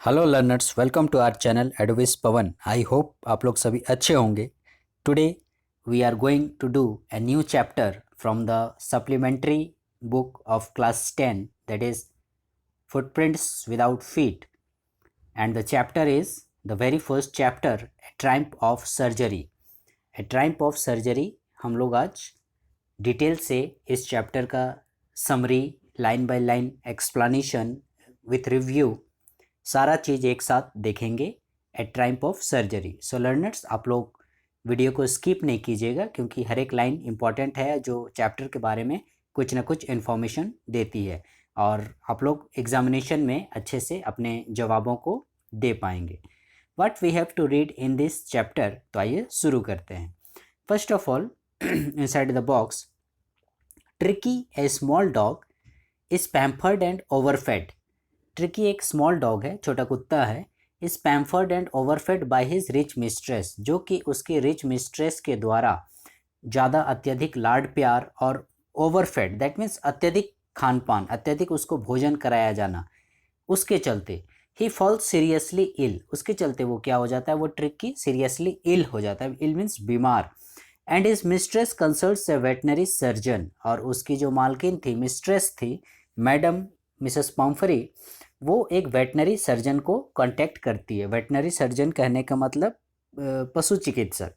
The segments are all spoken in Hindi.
Hello learners, welcome to our channel advice Pawan. I hope आप लोग सभी अच्छे होंगे। Today we are going to do a new chapter from the supplementary book of class 10, that is footprints without feet, and the chapter is the very first chapter, a triumph of surgery. A triumph of surgery हम लोग आज डिटेल से इस चैप्टर का summary, line by line explanation with review, सारा चीज़ एक साथ देखेंगे। ए triumph of surgery. So learners, आप लोग वीडियो को स्किप नहीं कीजिएगा क्योंकि हर एक लाइन इंपॉर्टेंट है जो चैप्टर के बारे में कुछ ना कुछ इन्फॉर्मेशन देती है और आप लोग एग्जामिनेशन में अच्छे से अपने जवाबों को दे पाएंगे। What we have to read in this chapter, तो आइए शुरू करते हैं। First of all, inside the box, Tricki a small dog is pampered and overfed. Tricki एक स्मॉल डॉग है, छोटा कुत्ता है। Is pampered and overfed by his rich mistress, जो कि उसके रिच मिस्ट्रेस के द्वारा ज़्यादा अत्यधिक लाड प्यार और ओवरफेड दैट मीन्स अत्यधिक खान पान, अत्यधिक उसको भोजन कराया जाना, उसके चलते ही फॉल्स सीरियसली इल, उसके चलते वो क्या हो जाता है, वो ट्रिकी सीरियसली इल हो जाता है। इल मीन्स बीमार। And his mistress consults A veterinary surgeon, और उसकी जो मालकिन थी, मिस्ट्रेस थी, मैडम मिसेस पम्फरी, वो एक वेटनरी सर्जन को कांटेक्ट करती है। वेटनरी सर्जन कहने का मतलब पशु चिकित्सक।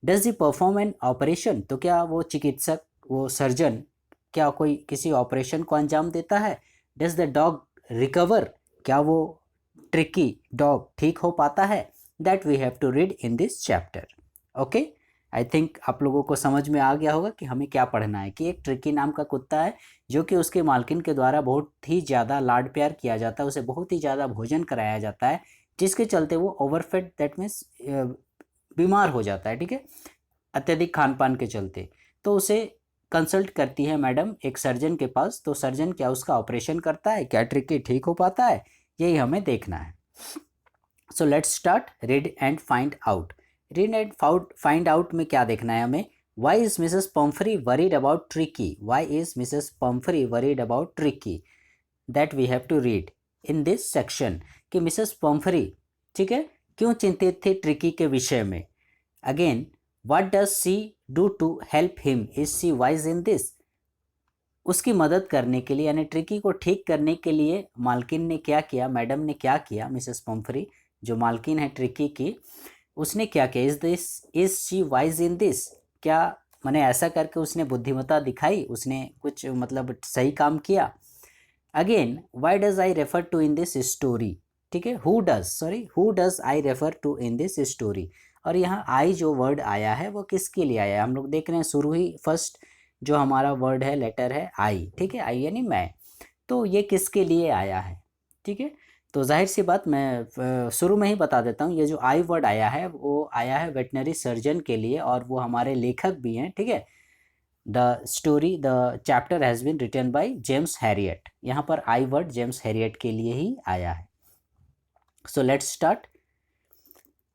Does he perform an operation, तो क्या वो चिकित्सक, वो सर्जन क्या कोई किसी ऑपरेशन को अंजाम देता है। डज द डॉग रिकवर, क्या वो ट्रिकी डॉग ठीक हो पाता है। That we have to read in this chapter. Okay, I think आप लोगों को समझ में आ गया होगा कि हमें क्या पढ़ना है। कि एक ट्रिकी नाम का कुत्ता है जो कि उसके मालकिन के द्वारा बहुत ही ज़्यादा लाड प्यार किया जाता है, उसे बहुत ही ज़्यादा भोजन कराया जाता है, जिसके चलते वो ओवरफेड दैट मीन्स बीमार हो जाता है। ठीक है, अत्यधिक खान पान के चलते। तो उसे कंसल्ट करती है मैडम एक सर्जन के पास। तो सर्जन क्या उसका ऑपरेशन करता है, क्या ट्रिकी ठीक हो पाता है, यही हमें देखना है। So let's start, read and find out. Read and find out में क्या देखना है हमें। Why is Mrs Pumphrey worried about Tricki, why is Mrs Pumphrey worried about Tricki, that we have to read in this section. कि मिसेस पम्फरी, ठीक है, क्यों चिंतित थी ट्रिकी के विषय में। Again, what does she do to help him, is she wise in this, उसकी मदद करने के लिए यानी ट्रिकी को ठीक करने के लिए मालकिन ने क्या किया, मैडम ने क्या किया, मिसेस पम्फरी जो मालकिन है ट्रिकी की, उसने क्या किया। Is she wise in this, क्या मैंने ऐसा करके उसने बुद्धिमत्ता दिखाई, उसने कुछ मतलब सही काम किया। Again, why does I refer to in this story, ठीक है, who does I refer to in this story. और यहाँ आई जो वर्ड आया है वो किसके लिए आया है, हम लोग देख रहे हैं शुरू ही फर्स्ट जो हमारा वर्ड है, लेटर है आई, ठीक है, आई यानी मैं। तो ये किसके लिए आया है, ठीक है। तो जाहिर सी बात, मैं शुरू में ही बता देता हूँ, ये जो आई वर्ड आया है वो आया है वेटनरी सर्जन के लिए, और वो हमारे लेखक भी हैं, ठीक है। The chapter has been written by James Herriot. यहाँ पर आई वर्ड जेम्स हैरियट के लिए ही आया है। So let's start.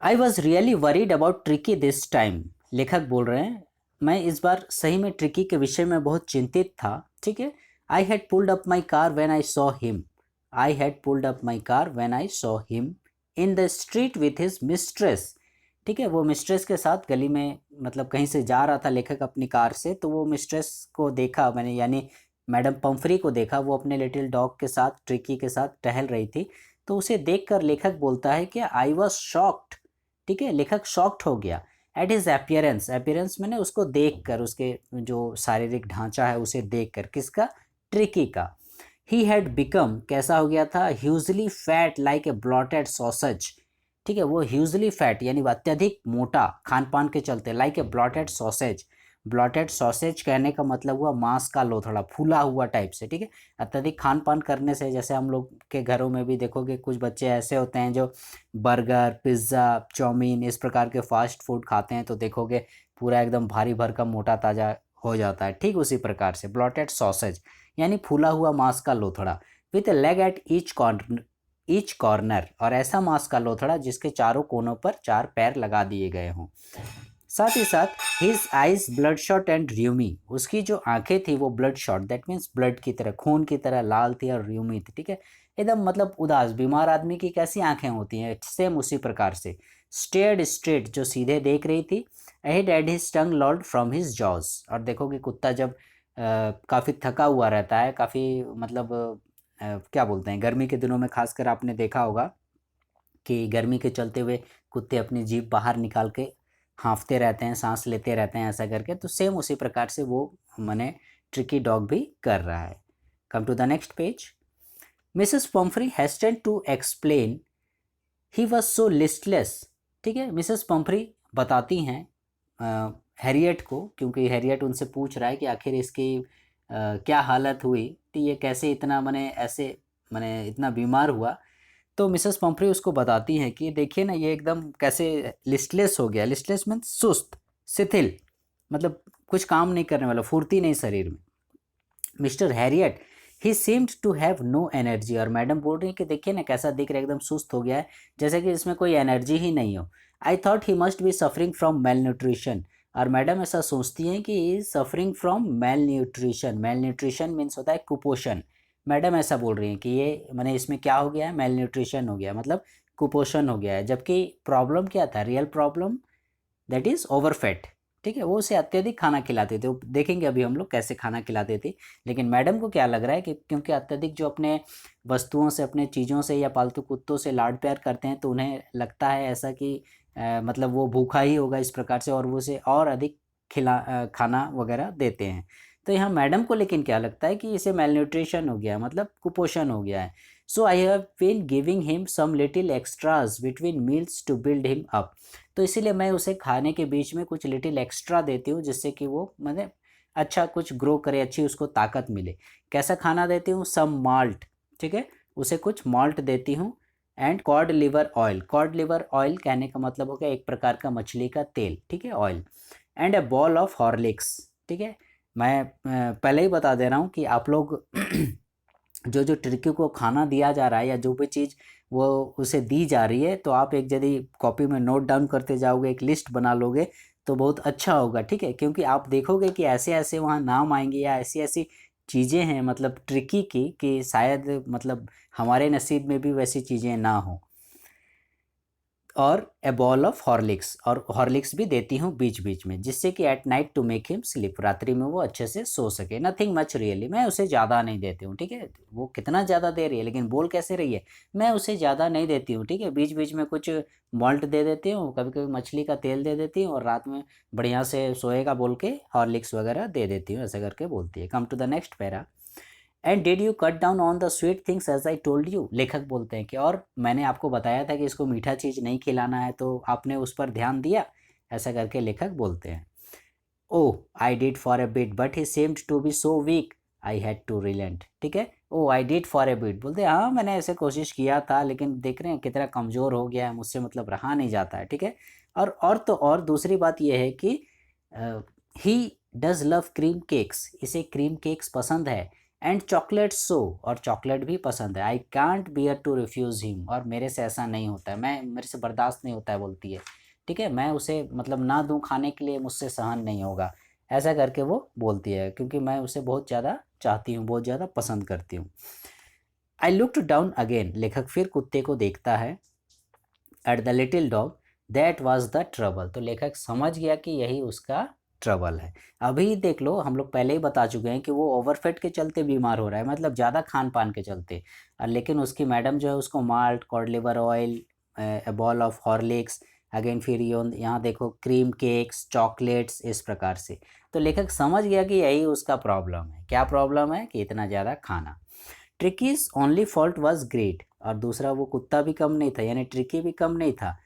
I was really worried about tricky this time, लेखक बोल रहे हैं, मैं इस बार सही में ट्रिकी के विषय में बहुत चिंतित था, ठीक है। I had pulled up my car when I saw him, I had pulled up my car when I saw him in the street with his mistress, ठीक है। वो मिस्ट्रेस के साथ गली में मतलब कहीं से जा रहा था लेखक अपनी कार से, तो वो मिस्ट्रेस को देखा मैंने, यानी मैडम पम्फरी को देखा, वो अपने लिटिल डॉग के साथ ट्रिकी के साथ टहल रही थी। तो उसे देखकर लेखक बोलता है कि आई वॉज शॉक्ड, ठीक है, लेखक शॉक्ड हो गया। एट हिज अपीयरेंस, अपीयरेंस मैंने उसको देखकर, उसके जो शारीरिक ढांचा है उसे देखकर, किसका, ट्रिकी का। ही हैड बिकम, कैसा हो गया था, hugely fat like a blotted sausage, ठीक है, वो ह्यूजली फैट यानी अत्यधिक मोटा खान पान के चलते, like a blotted sausage. Blotted sausage कहने का मतलब हुआ मांस का लोथड़ा, फूला हुआ टाइप से, ठीक है। अत्यधिक खान पान करने से, जैसे हम लोग के घरों में भी देखोगे कुछ बच्चे ऐसे होते हैं जो बर्गर, पिज़्ज़ा, चाउमीन इस प्रकार के फास्ट फूड खाते हैं, तो देखोगे पूरा एकदम भारी भरकम मोटा ताज़ा हो जाता है। ठीक उसी प्रकार से ब्लॉटेड सॉसेज यानी फूला हुआ मांस का लोथड़ा, with a leg at each corner, और ऐसा मांस का लोथड़ा जिसके चारों कोनों पर 4 पैर लगा दिए गए हों। साथ ही साथ his eyes bloodshot and rheumy, उसकी जो आंखें थी वो bloodshot that means blood की तरह, खून की तरह लाल थी और र्यूमी थी, ठीक है। एकदम मतलब उदास, बीमार आदमी की कैसी आंखें होती हैं, सेम उसी प्रकार से। स्टेयर्ड स्ट्रेट, जो सीधे देख रही थी। Ahead ad his tongue lord from his jaws, और देखो कि कुत्ता जब काफ़ी थका हुआ रहता है, काफ़ी मतलब क्या बोलते हैं, गर्मी के दिनों में खासकर आपने देखा होगा कि गर्मी के चलते हुए कुत्ते अपनी जीभ बाहर निकाल के हाँफते रहते हैं, सांस लेते रहते हैं ऐसा करके, तो सेम उसी प्रकार से वो मैंने ट्रिकी डॉग भी कर रहा है। Come to the next page. Mrs Pumphrey hasted to explain he was so listless. ठीक है, मिसेस पम्फ्री बताती हैं हैरियट को, क्योंकि हैरियट उनसे पूछ रहा है कि आखिर इसकी क्या हालत हुई, तो ये कैसे इतना मैंने ऐसे मैंने इतना बीमार हुआ। तो मिसेस पम्फ्री उसको बताती हैं कि देखिए ना, ये एकदम कैसे लिस्टलेस हो गया। लिस्टलेस मीन्स सुस्त, शिथिल, मतलब कुछ काम नहीं करने वाला, फुर्ती नहीं शरीर में। Mister Herriot he seemed to have no energy, और मैडम बोल रही है कि देखिए ना कैसा दिख रहा है, एकदम सुस्त हो गया है, जैसे कि इसमें कोई एनर्जी ही नहीं हो। I thought he must be suffering from mail nutrition, और मैडम ऐसा सोचती हैं कि is suffering from mail nutrition. Mail nutrition means होता है कुपोषण। मैडम ऐसा बोल रही हैं कि ये मैंने इसमें क्या हो गया है, मेल न्यूट्रिशन हो गया, मतलब कुपोषण हो गया है। जबकि प्रॉब्लम क्या था, रियल प्रॉब्लम दैट इज़ ओवरफैट। ठीक है, वो उसे अत्यधिक खाना खिलाते थे, वो देखेंगे अभी हम लोग कैसे खाना खिलाते थे। लेकिन मैडम को क्या लग रहा है कि क्योंकि अत्यधिक जो अपने वस्तुओं से, अपने चीज़ों से या पालतू कुत्तों से लाड प्यार करते हैं, तो उन्हें लगता है ऐसा कि मतलब वो भूखा ही होगा इस प्रकार से, और वो उसे और अधिक खाना वगैरह देते हैं। तो यहाँ मैडम को लेकिन क्या लगता है कि इसे मेलन्यूट्रिशन हो गया है, मतलब कुपोषण हो गया है। So I have been giving him some little extras between meals to build him up, तो इसीलिए मैं उसे खाने के बीच में कुछ लिटिल एक्स्ट्रा देती हूँ, जिससे कि वो मतलब अच्छा कुछ ग्रो करे, अच्छी उसको ताकत मिले। कैसा खाना देती हूँ, सम माल्ट, ठीक है, उसे कुछ माल्ट देती हूँ। And cod liver oil, cod liver oil कहने का मतलब हो गया एक प्रकार का मछली का तेल, ठीक है, oil. And A bowl of Horlicks, ठीक है। मैं पहले ही बता दे रहा हूँ कि आप लोग जो जो टिर्की को खाना दिया जा रहा है या जो भी चीज़ वो उसे दी जा रही है, तो आप एक यदि कॉपी में नोट डाउन करते जाओगे, एक लिस्ट बना लोगे, तो बहुत अच्छा होगा। ठीक है, क्योंकि आप देखोगे कि ऐसे ऐसे वहाँ नाम आएंगे या ऐसी ऐसी चीज़ें हैं मतलब ट्रिकी की, कि शायद मतलब हमारे नसीब में भी वैसी चीज़ें ना हो। और ए बॉल ऑफ हॉर्लिक्स, और हॉर्लिक्स भी देती हूँ बीच बीच में, जिससे कि at night to make him sleep, रात्रि में वो अच्छे से सो सके। नथिंग मच रियली, मैं उसे ज़्यादा नहीं देती हूँ। ठीक है, वो कितना ज़्यादा दे रही है, लेकिन बोल कैसे रही है, मैं उसे ज़्यादा नहीं देती हूँ। ठीक है, बीच बीच में कुछ मॉल्ट दे देती हूँ, कभी कभी मछली का तेल दे देती हूँ, और रात में बढ़िया से सोएगा बोल के हॉर्लिक्स वगैरह दे देती हूँ, ऐसा करके बोलती है। Come to the next para. And did you cut down on the sweet things as I told you, लेखक बोलते हैं कि और मैंने आपको बताया था कि इसको मीठा चीज़ नहीं खिलाना है, तो आपने उस पर ध्यान दिया, ऐसा करके लेखक बोलते हैं। Oh I did for a bit but he seemed to be so weak, I had to relent. ठीक है, oh I did for a bit, बोलते हैं हाँ मैंने ऐसे कोशिश किया था, लेकिन देख रहे हैं कितना कमज़ोर हो गया है, मुझसे मतलब रहा नहीं जाता है। ठीक है, और तो और दूसरी बात यह है कि he does love cream cakes, इसे क्रीम केक्स पसंद है। एंड चॉकलेट सो, और चॉकलेट भी पसंद है। I can't bear to refuse him, और मेरे से ऐसा नहीं होता है, मैं मेरे से बर्दाश्त नहीं होता है, बोलती है। ठीक है, मैं उसे मतलब ना दूं खाने के लिए, मुझसे सहन नहीं होगा, ऐसा करके वो बोलती है, क्योंकि मैं उसे बहुत ज़्यादा चाहती हूँ, बहुत ज़्यादा पसंद करती हूँ। आई लुक्ड डाउन अगेन, लेखक फिर कुत्ते को देखता है। At the little dog that was the trouble, तो लेखक समझ गया कि यही उसका ट्रबल है। अभी देख लो, हम लोग पहले ही बता चुके हैं कि वो ओवरफेट के चलते बीमार हो रहा है, मतलब ज़्यादा खान पान के चलते। और लेकिन उसकी मैडम जो है उसको malt, cod liver oil, A bowl of Horlicks, again फिर यहाँ देखो क्रीम केक्स, चॉकलेट्स, इस प्रकार से। तो लेखक समझ गया कि यही उसका प्रॉब्लम है। क्या प्रॉब्लम है, कि इतना ज़्यादा खाना। ट्रिकीज ओनली फॉल्ट वाज ग्रेट, और दूसरा वो कुत्ता भी कम नहीं था, यानी ट्रिकी भी कम नहीं था।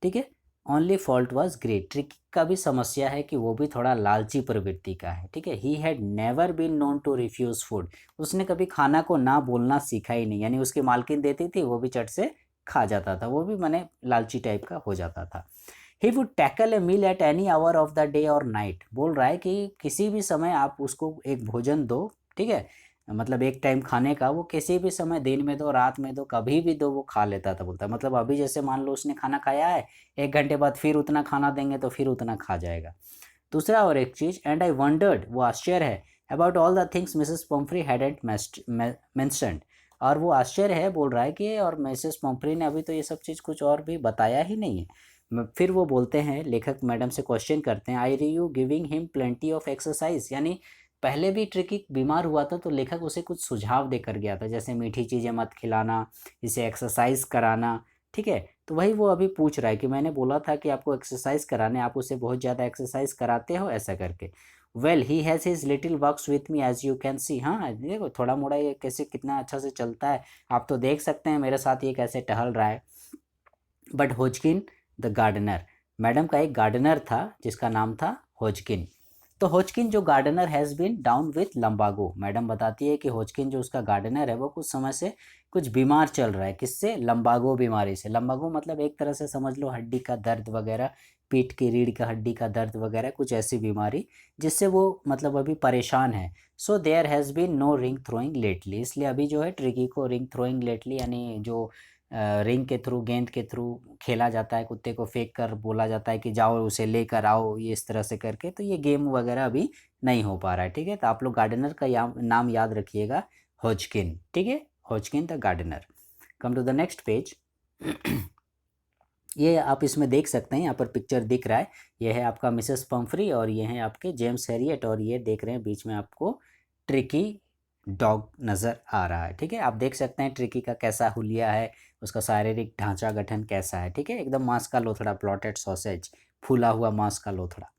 ठीक है, only fault was great, tricky का भी समस्या है कि वो भी थोड़ा लालची प्रवृत्ति का है। ठीक है, he had never been known to refuse food, उसने कभी खाना को ना बोलना सीखा ही नहीं, यानी उसकी मालकिन देती थी वो भी चट से खा जाता था, वो भी माने लालची टाइप का हो जाता था। He would tackle a meal at any hour of the day और नाइट, बोल रहा है कि किसी भी समय आप उसको एक भोजन दो, ठीक है, मतलब एक टाइम खाने का, वो किसी भी समय, दिन में दो, रात में दो, कभी भी दो, वो खा लेता था। बोलता है मतलब अभी जैसे मान लो उसने खाना खाया है, 1 घंटे बाद फिर उतना खाना देंगे तो फिर उतना खा जाएगा। दूसरा और एक चीज़, एंड आई वंडर्ड, वो आश्चर्य है, about all the things Mrs Pomfrey hadn't mentioned, और वो आश्चर्य है, बोल रहा है कि और मिसेस पम्फ्री ने अभी तो ये सब चीज़ कुछ और भी बताया ही नहीं है। फिर वो बोलते हैं, लेखक मैडम से क्वेश्चन करते हैं, आई री you giving him plenty of exercise, यानी पहले भी ट्रिकी बीमार हुआ था तो लेखक उसे कुछ सुझाव देकर गया था, जैसे मीठी चीज़ें मत खिलाना, इसे एक्सरसाइज कराना, ठीक है। तो वही वो अभी पूछ रहा है कि मैंने बोला था कि आपको एक्सरसाइज कराने, आप उसे बहुत ज़्यादा एक्सरसाइज कराते हो, ऐसा करके। Well he has his little works with me as you can see, हाँ देखो थोड़ा मोड़ा ये कैसे कितना अच्छा से चलता है, आप तो देख सकते हैं मेरे साथ ये कैसे टहल रहा है। बट होजकिन द गार्डनर, मैडम का एक गार्डनर था जिसका नाम था होजकिन। तो होजकिन जो gardener has been down with lumbago, madam बताती है कि होजकिन जो उसका गार्डनर है वो कुछ समय से कुछ बीमार चल रहा है, किससे, लंबागो बीमारी से। लंबागो मतलब एक तरह से समझ लो हड्डी का दर्द वगैरह, पीठ की रीढ़ का हड्डी का दर्द वगैरह, कुछ ऐसी बीमारी जिससे वो मतलब अभी परेशान है। So there has been no ring throwing lately, इसलिए अभी जो है ट्रिकी को रिंग थ्रोइंग लेटली यानी जो रिंग के थ्रू, गेंद के थ्रू खेला जाता है, कुत्ते को फेंक कर बोला जाता है कि जाओ उसे लेकर आओ, ये इस तरह से करके, तो ये गेम वगैरह अभी नहीं हो पा रहा है, ठीक है। तो आप लोग गार्डनर का नाम याद रखिएगा, होजकिन, ठीक है, Hodgkin the gardener. Come to the next page. ये आप इसमें देख सकते हैं, यहाँ पर पिक्चर दिख रहा है, ये है आपका मिसेस पम्फ्री और ये है आपके जेम्स हैरियट, और ये देख रहे हैं बीच में आपको ट्रिकी डॉग नज़र आ रहा है, ठीक है। आप देख सकते हैं ट्रिकी का कैसा हुलिया है, उसका शारीरिक ढांचा गठन कैसा है, ठीक है, एकदम मांस का लोथड़ा, प्लॉटेड सॉसेज, फूला हुआ मांस का लोथड़ा।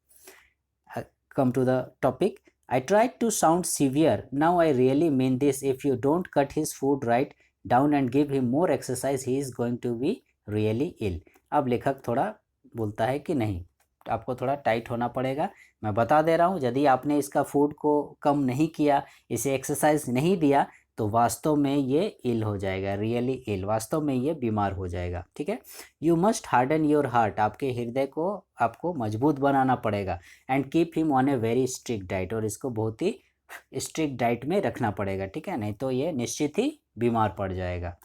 Come to the topic. I tried to sound severe. Now I really mean this. If you don't cut his food right down and give him more exercise, he is going to be really ill. अब लेखक थोड़ा बोलता है कि नहीं, आपको थोड़ा टाइट होना पड़ेगा, मैं बता दे रहा हूँ, यदि आपने इसका फूड को कम नहीं किया, इसे एक्सरसाइज नहीं दिया, तो वास्तव में ये इल हो जाएगा, रियली इल, वास्तव में ये बीमार हो जाएगा, ठीक है। You must harden your heart, आपके हृदय को आपको मजबूत बनाना पड़ेगा, and keep him on a very strict diet, और इसको बहुत ही स्ट्रिक्ट डाइट में रखना पड़ेगा, ठीक है, नहीं तो ये निश्चित ही बीमार पड़ जाएगा,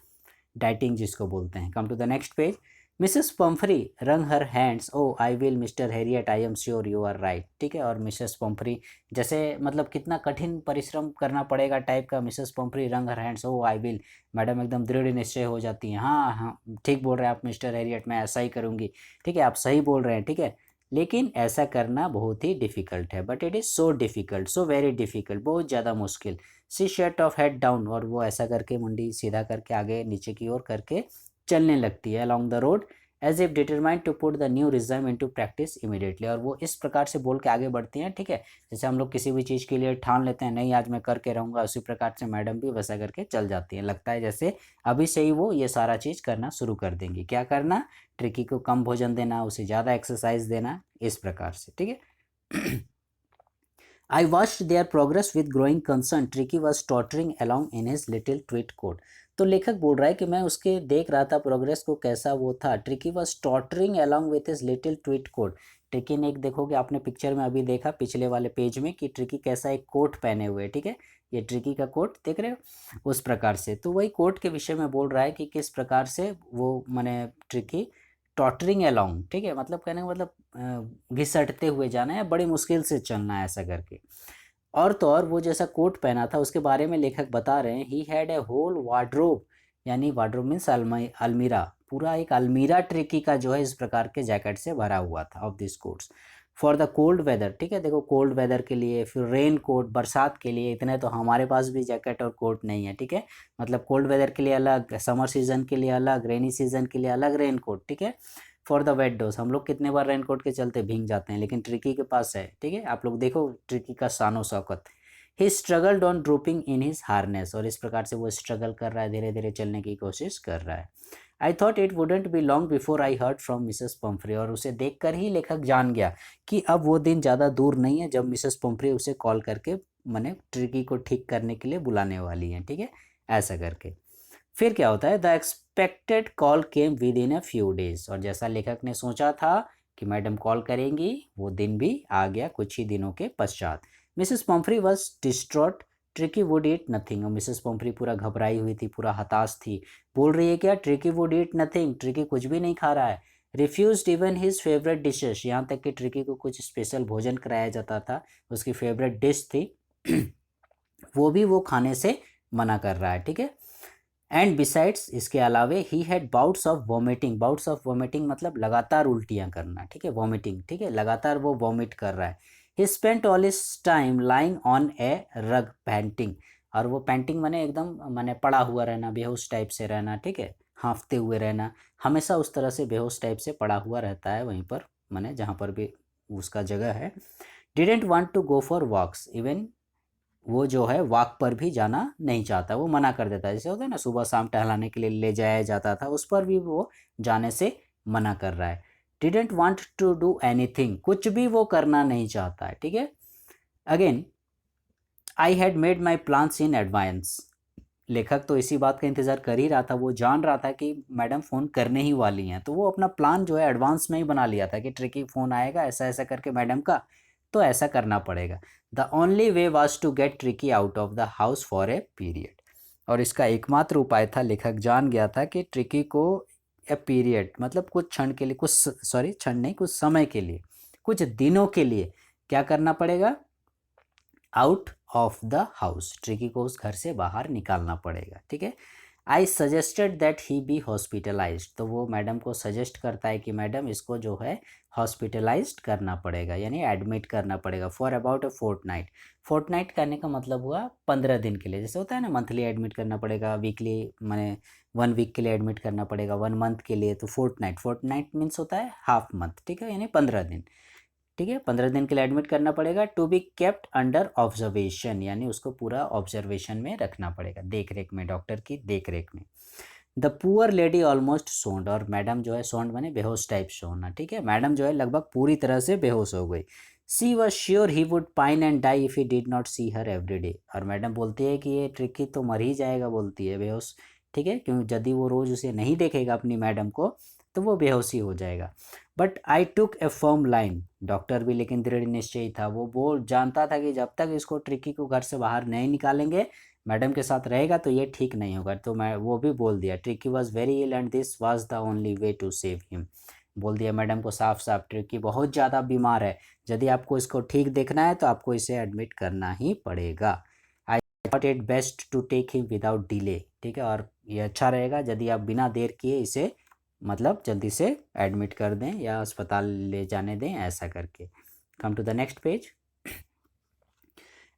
डाइटिंग जिसको बोलते हैं। Come to the next page. Mrs Pumphrey रंग her hands, oh I will Mister Herriot, I am sure you are right, ठीक है। और मिसेस पम्फ्री जैसे मतलब कितना कठिन परिश्रम करना पड़ेगा टाइप का, मिसेस पम्फ्री रंग her hands, oh I will, madam एकदम दृढ़ निश्चय हो जाती हैं, हाँ हाँ ठीक बोल रहे हैं आप मिस्टर हैरियट, मैं ऐसा ही करूँगी, ठीक है, आप सही बोल रहे हैं, ठीक है, लेकिन ऐसा करना बहुत ही डिफ़िकल्ट है, but it is so difficult, so very difficult, बहुत ज़्यादा मुश्किल। सी शट ऑफ हेड डाउन, और वो ऐसा करके मुंडी सीधा करके आगे नीचे की ओर करके चलने लगती है, along the road, as if determined to put the new regime into practice immediately, और वो इस प्रकार से बोल के आगे बढ़ती हैं, ठीक है, जैसे हम लोग किसी भी चीज़ के लिए ठान लेते हैं, नहीं आज मैं करके रहूँगा, उसी प्रकार से मैडम भी वैसा करके चल जाती हैं, लगता है जैसे अभी से ही वो ये सारा चीज़ करना शुरू कर देंगी। क्या करना, ट्रिकी को कम भोजन देना, उसे ज़्यादा एक्सरसाइज देना, इस प्रकार से, ठीक है। I watched their progress with growing concern. Tricky was tottering along in his little tweed coat. तो लेखक बोल रहा है कि मैं उसके देख रहा था प्रोग्रेस को, कैसा वो था। Tricki was tottering along with his little tweed coat. Tricki ने एक देखोगे आपने पिक्चर में अभी देखा पिछले वाले पेज में कि ट्रिकी कैसा एक कोट पहने हुए, ठीक है, ये ट्रिकी का कोट देख रहे हो, उस प्रकार से। तो वही कोट के विषय में बोल रहा है कि किस प्रकार से वो मैंने ट्रिकी टॉटरिंग अलॉन्ग, ठीक है, मतलब कहने का मतलब घिसटते हुए जाना है, बड़ी मुश्किल से चलना है, ऐसा करके। और तो और वो जैसा कोट पहना था उसके बारे में लेखक बता रहे हैं, he had a whole wardrobe, यानी वार्डरोब मीन्स अलमीरा, पूरा एक अलमीरा ट्रिकी का जो है इस प्रकार के जैकेट से भरा हुआ था, of this coats, for the cold weather, ठीक है, देखो कोल्ड वेदर के लिए, फिर रेन कोट बरसात के लिए, इतने तो हमारे पास भी जैकेट और कोट नहीं है, ठीक है, मतलब कोल्ड वेदर के लिए अलग, समर सीजन के लिए अलग, रेनी सीजन के लिए अलग रेन कोट, ठीक है, फॉर द वेट डोज, हम लोग कितने बार रेनकोट के चलते भीग जाते हैं, लेकिन ट्रिकी के पास है, ठीक है, आप लोग देखो ट्रिकी का शानो शौकत। He struggled on drooping in his harness, और इस प्रकार से वो स्ट्रगल कर रहा है, धीरे धीरे चलने की कोशिश कर रहा है। आई thought it wouldn't be long before I heard from Mrs Pomfrey, और उसे देखकर ही लेखक जान गया कि अब वो दिन ज़्यादा दूर नहीं है जब मिसेस पम्फ्री उसे कॉल करके मैंने ट्रिकी को ठीक करने के लिए बुलाने वाली हैं, ठीक है, ऐसा करके। फिर क्या होता है, the expected call came with in a few days, और जैसा लेखक ने सोचा था कि मैडम कॉल करेंगी, वो दिन भी आ गया कुछ ही दिनों के पश्चात। Mrs Pumphrey was distraught, tricky would eat nothing, और मिसेस पम्फ्री पूरा घबराई हुई थी, पूरा हताश थी, बोल रही है क्या, Tricky would eat nothing, Tricky कुछ भी नहीं खा रहा है, refuse even his favourite dishes, यहाँ तक कि ट्रिकी को कुछ स्पेशल भोजन कराया जाता था, उसकी फेवरेट डिश थी वो भी वो खाने से मना कर रहा है, ठीक है। एंड बिसाइड्स, इसके अलावे he had bouts of vomiting, bouts of vomiting मतलब लगातार उल्टियाँ करना, ठीक है, वॉमिटिंग, ठीक है, लगातार वो वॉमिट कर रहा है। He spent all his time lying on a rug panting, और वो पैंटिंग माने एकदम माने पड़ा हुआ रहना, बेहोश टाइप से रहना, ठीक है, हाँफते हुए रहना, हमेशा उस तरह से बेहोश टाइप से पड़ा हुआ रहता है वहीं पर, माने जहाँ पर भी उसका जगह है। Didn't want to go for walks, इवन वो जो है वॉक पर भी जाना नहीं चाहता, वो मना कर देता है। जैसे होता है ना सुबह शाम टहलाने के लिए ले जाया जाता था, उस पर भी वो जाने से मना कर रहा है। Didn't want to do anything, कुछ भी वो करना नहीं चाहता है, ठीक है। Again, I had made my plans in advance, लेखक तो इसी बात का इंतज़ार कर ही रहा था, वो जान रहा था कि मैडम फ़ोन करने ही वाली हैं, तो वो अपना प्लान जो है एडवांस में ही बना लिया था कि ट्रिकी फ़ोन आएगा ऐसा ऐसा करके मैडम का, तो ऐसा करना पड़ेगा। The only way was to get Tricky out of the house for a period, और इसका एकमात्र उपाय था, लेखक जान गया था कि ट्रिकी को ए पीरियड मतलब कुछ क्षण के लिए, कुछ सॉरी क्षण नहीं, कुछ समय के लिए, कुछ दिनों के लिए क्या करना पड़ेगा, out of the house, Tricky को उस घर से बाहर निकालना पड़ेगा, ठीक है। I suggested that he be hospitalised, तो वो मैडम को सजेस्ट करता है कि मैडम इसको जो है हॉस्पिटलाइज्ड करना पड़ेगा, यानी एडमिट करना पड़ेगा for about a fortnight. Fortnight करने का मतलब हुआ 15 दिन के लिए, जैसे होता है ना मंथली एडमिट करना पड़ेगा, वीकली माने 1 वीक के लिए एडमिट करना पड़ेगा, 1 मंथ के लिए, तो फोर्टनाइट, फोर्टनाइट मीन्स होता है हाफ मंथ, ठीक है, यानी 15 दिन, ठीक है, 15 दिन के लिए एडमिट करना पड़ेगा। To be kept under observation, यानी उसको पूरा ऑब्जर्वेशन में रखना पड़ेगा, देख रेख में, डॉक्टर की देख रेख में। द पुअर लेडी ऑलमोस्ट सोंड, और मैडम जो है, सोंड माने बेहोश टाइप से होना, ठीक है, मैडम जो है लगभग पूरी तरह से बेहोश हो गई। She was sure he would pine and die if he did not see her every day, और मैडम बोलती है कि ये ट्रिकी तो मर ही जाएगा, बोलती है बेहोश, ठीक है, क्योंकि यदि वो रोज़ उसे नहीं देखेगा अपनी मैडम को तो वो बेहोशी हो जाएगा। But I took A firm line, doctor भी लेकिन दृढ़ निश्चयी था, वो बोल जानता था कि जब तक इसको ट्रिकी को घर से बाहर नहीं निकालेंगे, मैडम के साथ रहेगा तो ये ठीक नहीं होगा, तो मैं वो भी बोल दिया Tricky was very ill and this was the only way to save him, बोल दिया मैडम को साफ साफ ट्रिकी बहुत ज़्यादा बीमार है, यदि आपको इसको ठीक देखना है तो आपको इसे एडमिट करना ही पड़ेगा। I thought it best to take him without delay, ठीक है, और ये अच्छा रहेगा यदि आप बिना देर किए इसे मतलब जल्दी से एडमिट कर दें या अस्पताल ले जाने दें, ऐसा करके। Come to the next page.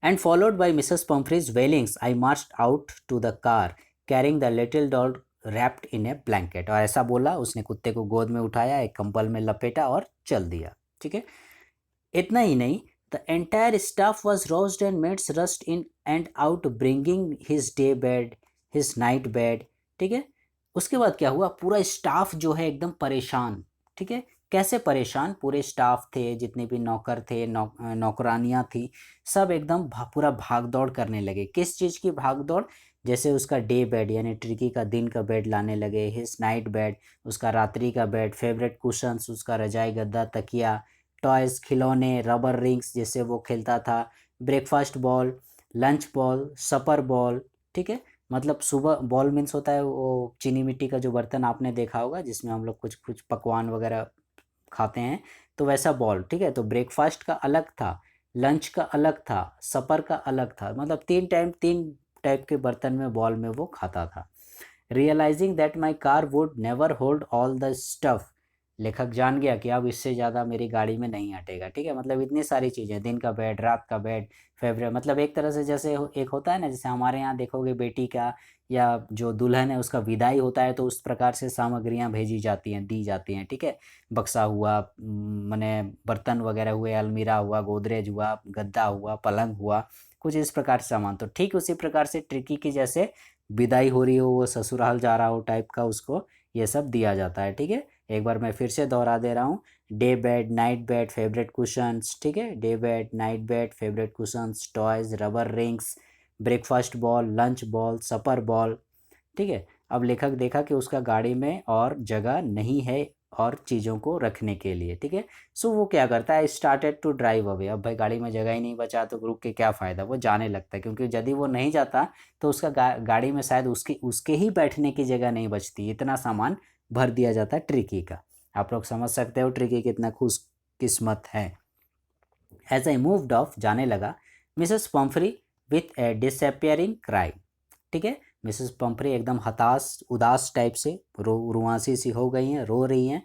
And followed by Mrs Pumphrey's wailings I marched out to the car carrying the little dog wrapped in a blanket, और ऐसा बोला, उसने कुत्ते को गोद में उठाया, एक कंबल में लपेटा और चल दिया, ठीक है। इतना ही नहीं, the entire staff was roused and maids rushed in and out bringing his day bed, his night bed, ठीक है। उसके बाद क्या हुआ, पूरा स्टाफ जो है एकदम परेशान, ठीक है, कैसे परेशान, पूरे स्टाफ थे, जितने भी नौकर थे, नौकरानियाँ थी, सब एकदम पूरा भाग दौड़ करने लगे। किस चीज़ की भाग दौड़, जैसे उसका डे बेड यानी ट्रिकी का दिन का बेड लाने लगे, हिज नाइट बेड उसका रात्रि का बेड, फेवरेट कुशंस उसका रजाई गद्दा तकिया, टॉयज़ खिलौने, रबर रिंग्स जैसे वो खेलता था, breakfast bowl, lunch bowl, supper bowl, ठीक है, मतलब सुबह बॉल मीन्स होता है वो चीनी मिट्टी का जो बर्तन आपने देखा होगा जिसमें हम लोग कुछ कुछ पकवान वगैरह खाते हैं, तो वैसा बॉल, ठीक है। तो ब्रेकफास्ट का अलग था, लंच का अलग था, सपर का अलग था, मतलब 3 टाइप के बर्तन में बॉल में वो खाता था। Realising that my car would never hold all the stuff, लेखक जान गया कि अब इससे ज़्यादा मेरी गाड़ी में नहीं हटेगा, ठीक है, मतलब इतनी सारी चीज़ें, दिन का बेड, रात का बेड, फेवरेट, मतलब एक तरह से जैसे एक होता है ना, जैसे हमारे यहाँ देखोगे बेटी का या जो दुल्हन है उसका विदाई होता है तो उस प्रकार से सामग्रियाँ भेजी जाती हैं, दी जाती हैं, ठीक है, बक्सा हुआ, मने बर्तन वगैरह हुए, अलमीरा हुआ, गोदरेज हुआ, गद्दा हुआ, पलंग हुआ, कुछ इस प्रकार से सामान, तो ठीक उसी प्रकार से ट्रिकी की जैसे विदाई हो रही हो, वो ससुराल जा रहा हो टाइप का, उसको ये सब दिया जाता है, ठीक है। एक बार मैं फिर से दोहरा दे रहा हूँ, day bed, night bed, favourite cushions, ठीक है, day bed, night bed, favourite cushions, toys, rubber rings, breakfast bowl, lunch bowl, supper bowl, ठीक है। अब लेखक देखा कि उसका गाड़ी में और जगह नहीं है और चीज़ों को रखने के लिए, ठीक है। सो वो क्या करता है, स्टार्टेड टू ड्राइव अवे, अब भाई गाड़ी में जगह ही नहीं बचा तो रुक के क्या फ़ायदा, वो जाने लगता है, क्योंकि यदि वो नहीं जाता तो उसका गाड़ी में शायद उसकी उसके ही बैठने की जगह नहीं बचती, इतना सामान भर दिया जाता है ट्रिकी का। आप लोग समझ सकते हो ट्रिकी कितना खुश किस्मत है। एज आई मूव्ड ऑफ, जाने लगा, Mrs Pomfrey with A disappearing cry, ठीक है, मिसेस पंफरी एकदम हताश उदास टाइप से रुआंसी सी हो गई हैं, रो रही हैं।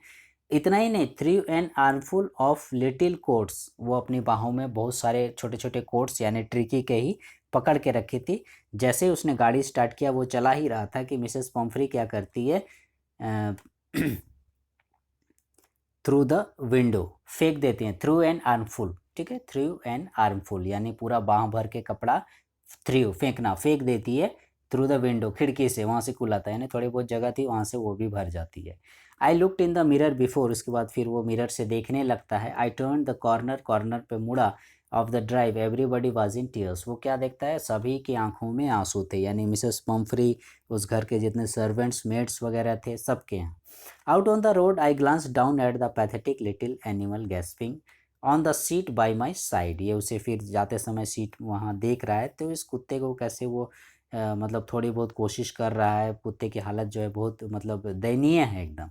इतना ही नहीं, three an armful of little coats, वो अपनी बाहों में बहुत सारे छोटे छोटे कोट्स यानी ट्रिकी के ही पकड़ के रखी थी। जैसे ही उसने गाड़ी स्टार्ट किया, वो चला ही रहा था कि मिसेस पम्फ्री क्या करती है, थ्रू द विंडो फेंक देती हैं, थ्रू एन आर्मफुल, ठीक है, थ्रू एन आर्मफुल यानी पूरा बाह भर के कपड़ा, थ्रू फेंकना, फेंक देती है, थ्रू द विंडो खिड़की से, वहाँ से खुल आता है, यानी थोड़ी बहुत जगह थी वहाँ से वो भी भर जाती है। I looked in the mirror before, उसके बाद फिर वो मिरर से देखने लगता है। I turn the corner, corner पे मुड़ा, of the drive everybody was in tears, वो क्या देखता है, सभी की आंखों में आंसू थे, यानी मिसेस पम्फ्री, उस घर के जितने सर्वेंट्स मेड्स वगैरह थे सबके यहाँ। Out on the road I glanced down at the pathetic little animal gasping on the seat by my side, ये उसे फिर जाते समय सीट वहाँ देख रहा है, तो इस कुत्ते को कैसे वो मतलब थोड़ी बहुत कोशिश कर रहा है, कुत्ते की हालत जो है बहुत मतलब दयनीय है एकदम।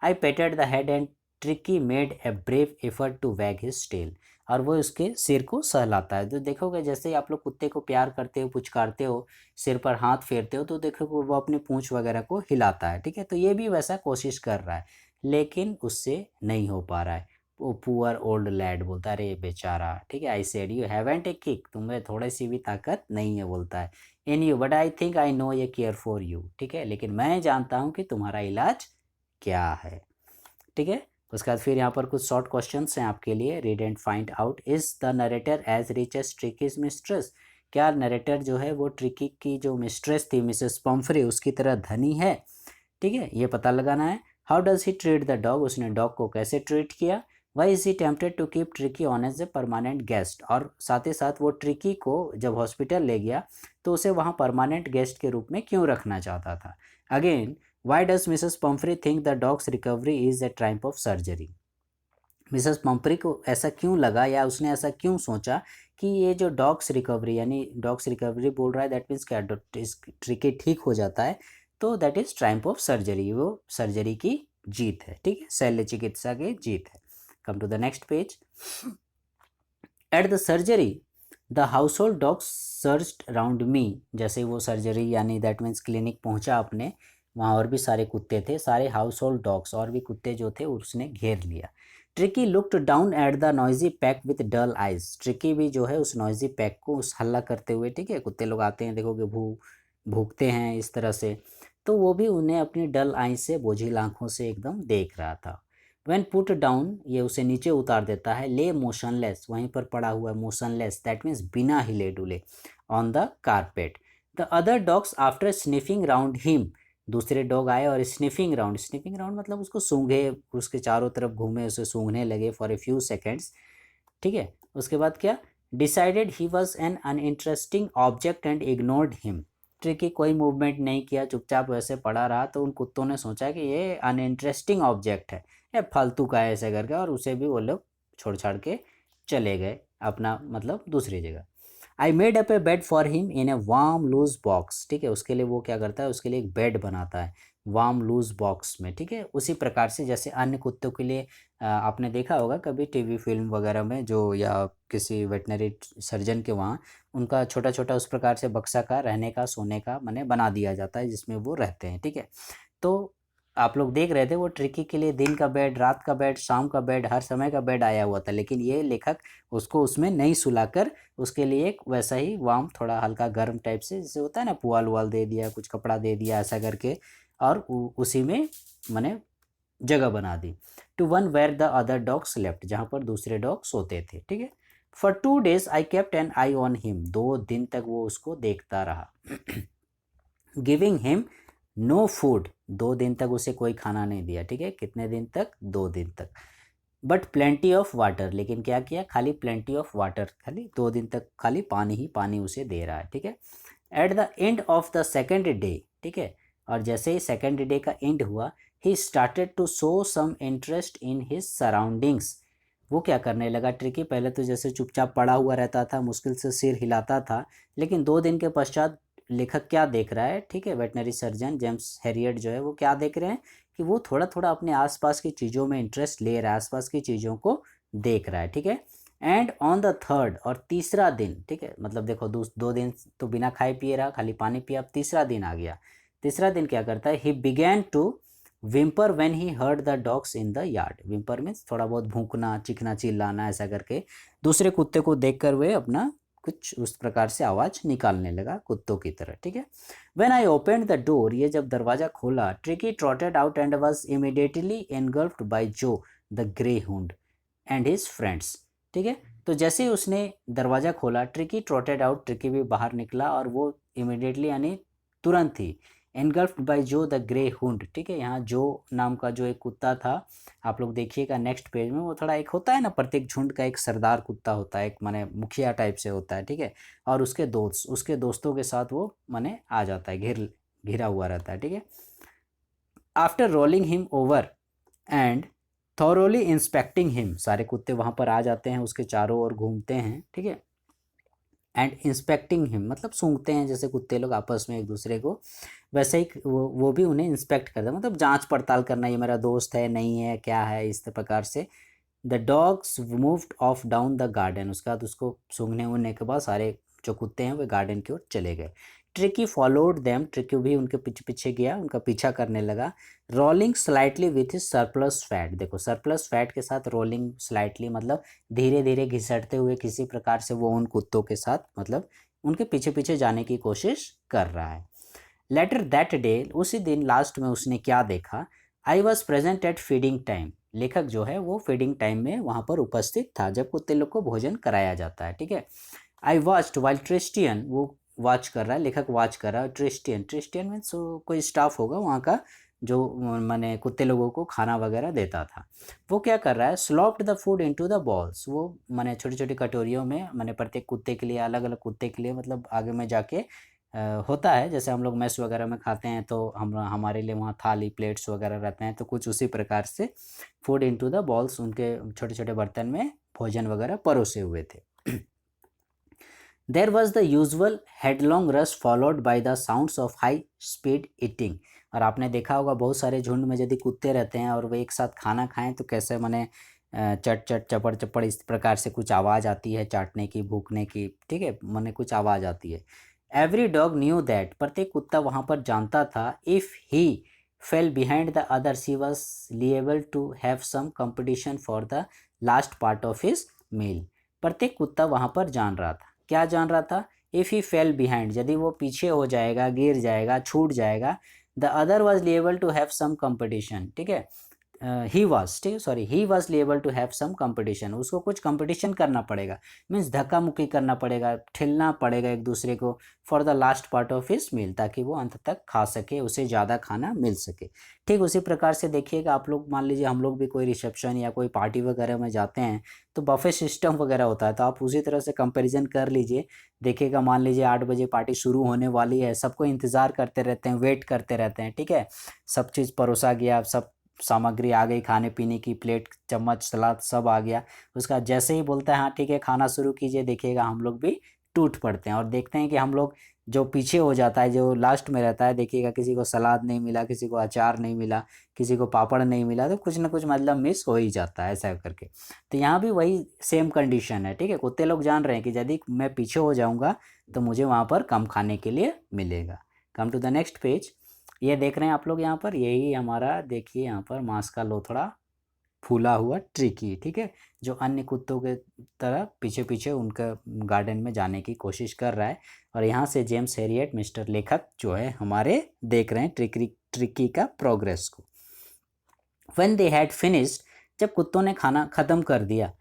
I patted the head and Tricki made a brave effort to wag his tail, और वो उसके सिर को सहलाता है। तो देखोगे जैसे ही आप लोग कुत्ते को प्यार करते हो, पुचकारते हो, सिर पर हाथ फेरते हो, तो देखोगे वो अपनी पूंछ वगैरह को हिलाता है, ठीक है। तो ये भी वैसा कोशिश कर रहा है, लेकिन उससे नहीं हो पा रहा है। वो पुअर ओल्ड लैड बोलता है, अरे बेचारा, ठीक है। I said you haven't a kick, तुम्हें थोड़ी सी भी ताकत नहीं है, बोलता है, in you, but I think I know ये केयर फॉर यू, ठीक है, लेकिन मैं जानता हूँ कि तुम्हारा इलाज क्या है, ठीक है। उसके बाद फिर यहाँ पर कुछ शॉर्ट क्वेश्चंस हैं आपके लिए, read and find out, is the narrator as rich as Tricky's mistress, क्या नरेटर जो है वो ट्रिकी की जो मिस्ट्रेस थी मिसेस पम्फ्री उसकी तरह धनी है, ठीक है, ये पता लगाना है। How does he treat the dog, उसने डॉग को कैसे ट्रीट किया। Why is he tempted to keep tricky on as a permanent guest, और साथ ही साथ वो ट्रिकी को जब हॉस्पिटल ले गया तो उसे वहाँ परमानेंट गेस्ट के रूप में क्यों रखना चाहता था। Again, why does Mrs Pomfrey think the dogs recovery is a triumph of surgery, Mrs Pomfrey को ऐसा क्यों लगा या उसने ऐसा क्यों सोचा कि ये जो डॉग्स रिकवरी, यानी डॉग्स रिकवरी बोल रहा है, दैट मीन्स क्या, ट्रिकी ठीक हो जाता है, तो that is triumph of surgery, वो सर्जरी की जीत है, ठीक है, शल्य चिकित्सा की जीत है। Come to the next page. At the surgery the household dogs surged around me, जैसे वो सर्जरी यानी दैट मीन्स क्लिनिक पहुंचा अपने, वहाँ और भी सारे कुत्ते थे, सारे हाउस होल्ड डॉग्स और भी कुत्ते जो थे उसने घेर लिया। Tricky looked down at the noisy pack with dull eyes, Tricky भी जो है उस नॉइजी पैक को, उस हल्ला करते हुए, ठीक है, कुत्ते लोग आते हैं देखोगे भूखते हैं इस तरह से, तो वो भी उन्हें अपनी डल आई से, बोझिल आंखों से एकदम देख रहा था। व्हेन पुट डाउन, ये उसे नीचे उतार देता है, ले मोशनलेस, वहीं पर पड़ा हुआ है, मोशनलेस दैट मीन्स बिना हिले डुले, on the carpet. The other dogs after sniffing round him, दूसरे डॉग आए और स्निफिंग राउंड, स्निफिंग राउंड मतलब उसको सूंघे, उसके चारों तरफ घूमे, उसे सूंघने लगे फॉर ए फ्यू सेकेंड्स, ठीक है। उसके बाद क्या, decided he was an uninteresting object and ignored him, tricky कोई मूवमेंट नहीं किया, चुपचाप वैसे पड़ा रहा, तो उन कुत्तों ने सोचा कि ये अनइंटरेस्टिंग ऑब्जेक्ट है, ये फालतू का है ऐसे करके, और उसे भी वो लोग छोड़ छाड़ के चले गए अपना मतलब दूसरी जगह। I made up a bed for him in a warm loose box, ठीक है, उसके लिए वो क्या करता है, उसके लिए एक बेड बनाता है वार्म लूज बॉक्स में, ठीक है। उसी प्रकार से जैसे अन्य कुत्तों के लिए आपने देखा होगा कभी टीवी फिल्म वगैरह में, जो या किसी वेटनरी सर्जन के वहाँ उनका छोटा छोटा उस प्रकार से बक्सा का रहने का, सोने का माने बना दिया जाता है, जिसमें वो रहते हैं, ठीक है। तो आप लोग देख रहे थे वो ट्रिकी के लिए दिन का बेड, रात का बेड, शाम का बेड, हर समय का बेड आया हुआ था, लेकिन ये लेखक उसको उसमें नहीं सुलाकर उसके लिए एक वैसा ही वार्म, थोड़ा हल्का गर्म टाइप से, जैसे होता है ना, पुआल उवाल दे दिया, कुछ कपड़ा दे दिया ऐसा करके, और उसी में मैंने जगह बना दी। To one where the other dogs left, जहाँ पर दूसरे डॉग सोते थे, ठीक है। For 2 days I kept an eye on him, 2 दिन तक वो उसको देखता रहा। गिविंग हिम नो फूड, 2 दिन तक उसे कोई खाना नहीं दिया, ठीक है, कितने दिन तक, 2 दिन तक। बट प्लेंटी ऑफ वाटर, लेकिन क्या किया, खाली प्लेंटी ऑफ वाटर, खाली 2 दिन तक खाली पानी ही पानी उसे दे रहा है, ठीक है। At the end of the second day, ठीक है, और जैसे ही सेकेंड डे का एंड हुआ, he started to show some interest in his surroundings, वो क्या करने लगा ट्रिकी, पहले तो जैसे चुपचाप पड़ा हुआ रहता था, मुश्किल से सिर हिलाता था, लेकिन 2 दिन के पश्चात लेखक क्या देख रहा है, ठीक है, वेटनरी सर्जन जेम्स हैरियट जो है वो क्या देख रहे हैं कि वो थोड़ा थोड़ा अपने आसपास की चीज़ों में इंटरेस्ट ले रहा है, आसपास की चीज़ों को देख रहा है, ठीक है। एंड ऑन द थर्ड, और तीसरा दिन, ठीक है, मतलब देखो 2 दिन तो बिना खाए पिए रहा, खाली पानी पिया, अब तीसरा दिन आ गया। तीसरा दिन क्या करता है, he began to whimper when he heard the dogs in the yard. Whimper means थोड़ा बहुत भूखना, चिखना, चिल्लाना, ऐसा करके दूसरे कुत्ते को देखकर वे अपना कुछ उस प्रकार से आवाज़ निकालने लगा कुत्तों की तरह, ठीक है। When I opened the door, ये जब दरवाज़ा खोला, Tricki trotted out and was immediately engulfed by Joe the greyhound and his friends, ठीक है। तो जैसे ही उसने दरवाज़ा खोला, ट्रिकी ट्रॉटेड आउट, ट्रिकी भी बाहर निकला, और वो इमिडिएटली यानी तुरंत ही engulfed by Joe the grey Hund, ठीक है। यहाँ जो नाम का जो एक कुत्ता था, आप लोग देखिएगा नेक्स्ट पेज में, वो थोड़ा एक होता है ना, प्रत्येक झुंड का एक सरदार कुत्ता होता है, एक माने मुखिया टाइप से होता है, ठीक है। और उसके दोस्तों के साथ वो माने आ जाता है, घिरा हुआ रहता है, ठीक है। After rolling him over and thoroughly inspecting him, सारे कुत्ते वहाँ पर आ जाते हैं, उसके चारों ओर घूमते हैं, ठीक है। एंड इंस्पेक्टिंग हिम मतलब सूंघते हैं, जैसे कुत्ते लोग आपस में एक दूसरे को, वैसे ही वो भी उन्हें इंस्पेक्ट करता है, मतलब जांच पड़ताल करना, ये मेरा दोस्त है नहीं है, क्या है, इस प्रकार से। The dogs moved of down the garden, उसके बाद उसको सूंघने वूंघने के बाद सारे जो कुत्ते हैं वे गार्डन की ओर चले गए। ट्रिकी फॉलोड देम, ट्रिकी भी उनके पीछे पीछे गया, उनका पीछा करने लगा। Rolling slightly with his surplus fat, देखो सरप्लस फैट के साथ रोलिंग स्लाइटली मतलब धीरे धीरे घिसटते हुए किसी प्रकार से वो उन कुत्तों के साथ मतलब उनके पीछे पीछे जाने की कोशिश कर रहा है। लेटर दैट डे, उसी दिन लास्ट में उसने क्या देखा, I was present at feeding time, लेखक जो है वो फीडिंग टाइम में वहाँ पर उपस्थित था, जब कुत्ते लोग को भोजन कराया जाता है, ठीक है। आई वॉच्ड वाइल ट्रिस्टियन, वो वॉच कर रहा है, लेखक वॉच कर रहा है। ट्रिस्टियन, ट्रिस्टियन मीन्स कोई स्टाफ होगा वहाँ का, जो माने कुत्ते लोगों को खाना वगैरह देता था। वो क्या कर रहा है, slopped the food into the bowls, वो माने छोटी छोटी कटोरियों में, माने प्रत्येक कुत्ते के लिए, अलग अलग कुत्ते के लिए, मतलब आगे में जाके होता है, जैसे हम लोग मेस वगैरह में खाते हैं तो हमारे लिए वहाँ थाली प्लेट्स वगैरह रहते हैं, तो कुछ उसी प्रकार से फूड इनटू द बॉल्स, उनके छोटे छोटे बर्तन में भोजन वगैरह परोसे हुए थे। There was the usual headlong rush followed by the sounds of high speed eating, और आपने देखा होगा बहुत सारे झुंड में यदि कुत्ते रहते हैं और वे एक साथ खाना खाएं तो कैसे माने चट चट चपड़ चपड़ इस प्रकार से कुछ आवाज़ आती है, चाटने की, भूखने की, ठीक है, माने कुछ आवाज़ आती है। एवरी डॉग न्यू दैट, प्रत्येक कुत्ता वहाँ पर जानता था, if he fell behind the others he was liable to have some competition for the last part of his meal. प्रत्येक कुत्ता वहाँ पर जान रहा था, क्या जान रहा था, इफ़ ही फेल बिहाइंड, यदि वो पीछे हो जाएगा, गिर जाएगा, छूट जाएगा, the other was liable to have some competition, ठीक है। ही वॉज, ठीक है, sorry, he was liable to have some competition, उसको कुछ कंपटीशन करना पड़ेगा, मीन्स धक्का मुक्की करना पड़ेगा, ठेलना पड़ेगा एक दूसरे को, for the last part of his meal, ताकि वो अंत तक खा सके, उसे ज़्यादा खाना मिल सके। ठीक उसी प्रकार से देखिएगा आप लोग, मान लीजिए हम लोग भी कोई रिसेप्शन या कोई पार्टी वगैरह में जाते हैं तो बफे सिस्टम वगैरह होता है, तो आप उसी तरह से कंपेरिजन कर लीजिए, देखिएगा मान लीजिए 8 बजे पार्टी शुरू होने वाली है, सबको इंतज़ार करते रहते हैं, वेट करते रहते हैं, ठीक है, सब चीज़ परोसा गया, सब सामग्री आ गई, खाने पीने की प्लेट, चम्मच, सलाद सब आ गया, उसका जैसे ही बोलता है हाँ ठीक है खाना शुरू कीजिए, देखिएगा हम लोग भी टूट पड़ते हैं और देखते हैं कि हम लोग जो पीछे हो जाता है, जो लास्ट में रहता है, देखिएगा किसी को सलाद नहीं मिला, किसी को अचार नहीं मिला, किसी को पापड़ नहीं मिला, तो कुछ ना कुछ मतलब मिस हो ही जाता है ऐसा करके। तो यहाँ भी वही सेम कंडीशन है, ठीक है, कुत्ते लोग जान रहे हैं कि यदि मैं पीछे हो जाऊँगा तो मुझे वहाँ पर कम खाने के लिए मिलेगा। Come to the next page, ये देख रहे हैं आप लोग यहाँ पर, यही हमारा देखिए यहाँ पर मांस का लोथड़ा फूला हुआ ट्रिकी, ठीक है, जो अन्य कुत्तों के तरह पीछे पीछे उनका गार्डन में जाने की कोशिश कर रहा है। और यहाँ से जेम्स हैरियट मिस्टर लेखक जो है हमारे देख रहे हैं ट्रिकी का प्रोग्रेस को। व्हेन दे हैड फिनिश्ड, जब कुत्तों ने खाना ख़त्म कर दिया,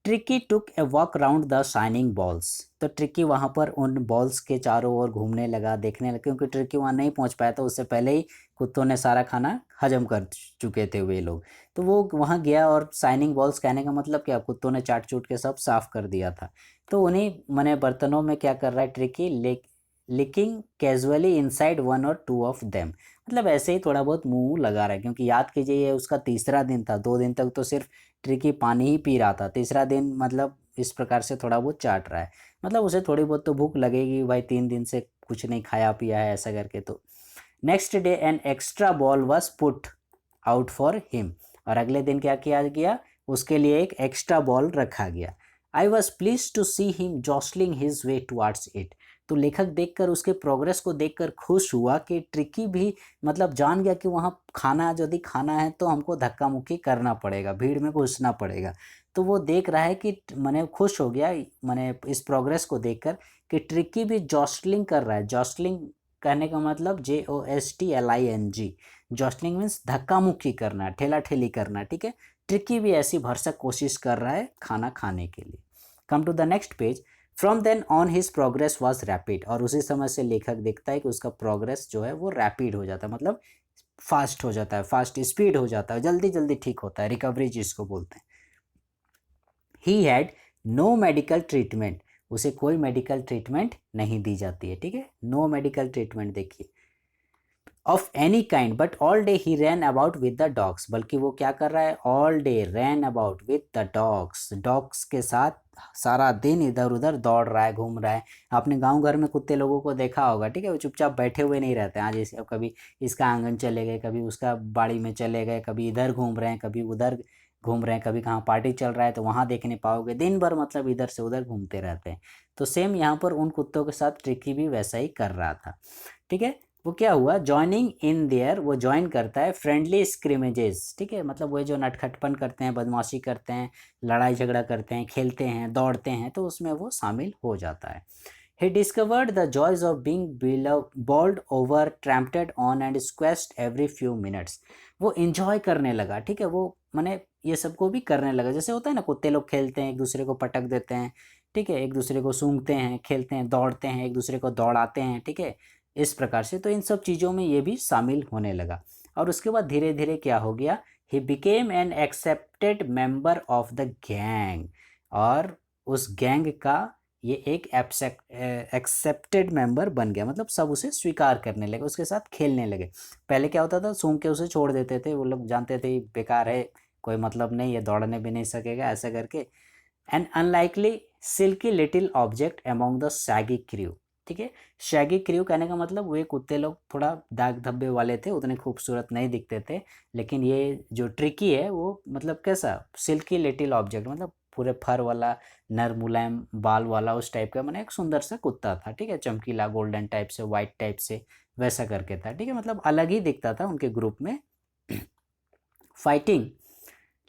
tricky took a walk round the shining balls, तो ट्रिकी वहाँ पर उन बॉल्स के चारों ओर घूमने लगा, देखने लगा, क्योंकि ट्रिकी वहाँ नहीं पहुँच पाया था, उससे पहले ही कुत्तों ने सारा खाना हजम कर चुके थे वे लोग, तो वो वहाँ गया और शाइनिंग बॉल्स कहने का मतलब क्या, कुत्तों ने चाट चूट के सब साफ कर दिया था, तो उन्हीं मने बर्तनों में क्या कर रहा है Tricky, licking casually inside one or two of them, मतलब ऐसे ही थोड़ा बहुत मुंह लगा रहा है, क्योंकि याद कीजिए ये उसका तीसरा दिन था, 2 दिन तक तो सिर्फ ट्रिकी पानी ही पी रहा था, तीसरा दिन मतलब इस प्रकार से थोड़ा बहुत चाट रहा है, मतलब उसे थोड़ी बहुत तो भूख लगेगी भाई, 3 दिन से कुछ नहीं खाया पिया है ऐसा करके। तो next day an extra ball was put out for him, और अगले दिन क्या किया गया, उसके लिए एक एक्स्ट्रा बॉल रखा गया। I was pleased to see him jostling his way towards it. तो लेखक देखकर उसके प्रोग्रेस को देखकर खुश हुआ कि ट्रिकी भी मतलब जान गया कि वहाँ खाना यदि खाना है तो हमको धक्का मुक्की करना पड़ेगा, भीड़ में घुसना पड़ेगा। तो वो देख रहा है कि मैंने खुश हो गया मैंने इस प्रोग्रेस को देखकर कि ट्रिकी भी जॉस्टलिंग कर रहा है। जॉस्टलिंग कहने का मतलब JOSTLING, जॉस्टलिंग मीन्स धक्का मुक्की करना, ठेला ठेली करना, ठीक है। ट्रिकी भी ऐसी भरसक कोशिश कर रहा है खाना खाने के लिए। Come to the next page. From then on his progress was rapid, और उसी समय से लेखक देखता है कि उसका प्रोग्रेस जो है वो रैपिड हो जाता है, मतलब फास्ट हो जाता है, फास्ट स्पीड हो जाता है, जल्दी जल्दी ठीक होता है, रिकवरी जिसको बोलते हैं। He had no medical treatment, उसे कोई मेडिकल ट्रीटमेंट नहीं दी जाती है, ठीक है। नो मेडिकल ट्रीटमेंट देखिए of any kind, but all day he ran about with the dogs, बल्कि वो क्या कर रहा है, all day ran about with the dogs, dogs के साथ सारा दिन इधर उधर दौड़ रहा है, घूम रहा है। आपने गांव घर में कुत्ते लोगों को देखा होगा, ठीक है, वो चुपचाप बैठे हुए नहीं रहते हैं। आज जैसे कभी इसका आंगन चले गए, कभी उसका बाड़ी में चले गए, कभी इधर घूम रहे हैं, कभी उधर घूम रहे हैं, कभी कहाँ पार्टी चल रहा है तो वहाँ देखने पाओगे, दिन भर मतलब इधर से उधर घूमते रहते हैं। तो सेम यहाँ पर उन कुत्तों के साथ ट्रिकी भी वैसा ही कर रहा था, ठीक है। वो क्या हुआ, ज्वाइनिंग इन देयर, वो ज्वाइन करता है फ्रेंडली स्क्रिमेजेस, ठीक है, मतलब वो जो नटखटपन करते हैं, बदमाशी करते हैं, लड़ाई झगड़ा करते हैं, खेलते हैं, दौड़ते हैं, तो उसमें वो शामिल हो जाता है। He discovered the joys of being bowled over, trampled on and squashed every few minutes. वो enjoy करने लगा, ठीक है, वो माने ये सबको भी करने लगा, जैसे होता है ना कुत्ते लोग खेलते हैं, एक दूसरे को पटक देते हैं, ठीक है, एक दूसरे को सूंघते हैं, खेलते हैं, दौड़ते हैं, एक दूसरे को दौड़ाते हैं, ठीक है, इस प्रकार से। तो इन सब चीज़ों में ये भी शामिल होने लगा। और उसके बाद धीरे धीरे क्या हो गया, he became an accepted member of the gang, और उस गैंग का ये एक एक्सेप्टेड मेंबर बन गया, मतलब सब उसे स्वीकार करने लगे, उसके साथ खेलने लगे। पहले क्या होता था, सूंघ के उसे छोड़ देते थे, वो लोग जानते थे बेकार है, कोई मतलब नहीं, ये दौड़ने भी नहीं सकेगा, ऐसा करके। An unlikely silky little object among the shaggy crew, ठीक है। शैगी क्रू कहने का मतलब वे कुत्ते लोग थोड़ा दाग धब्बे वाले थे, उतने खूबसूरत नहीं दिखते थे, लेकिन ये जो ट्रिकी है वो मतलब कैसा, सिल्की लिटिल ऑब्जेक्ट, मतलब पूरे फर वाला, नर मुलायम बाल वाला, उस टाइप का, मैंने एक सुंदर सा कुत्ता था, ठीक है, चमकीला गोल्डन टाइप से, वाइट टाइप से, वैसा करके था, ठीक है, मतलब अलग ही दिखता था उनके ग्रुप में। Fighting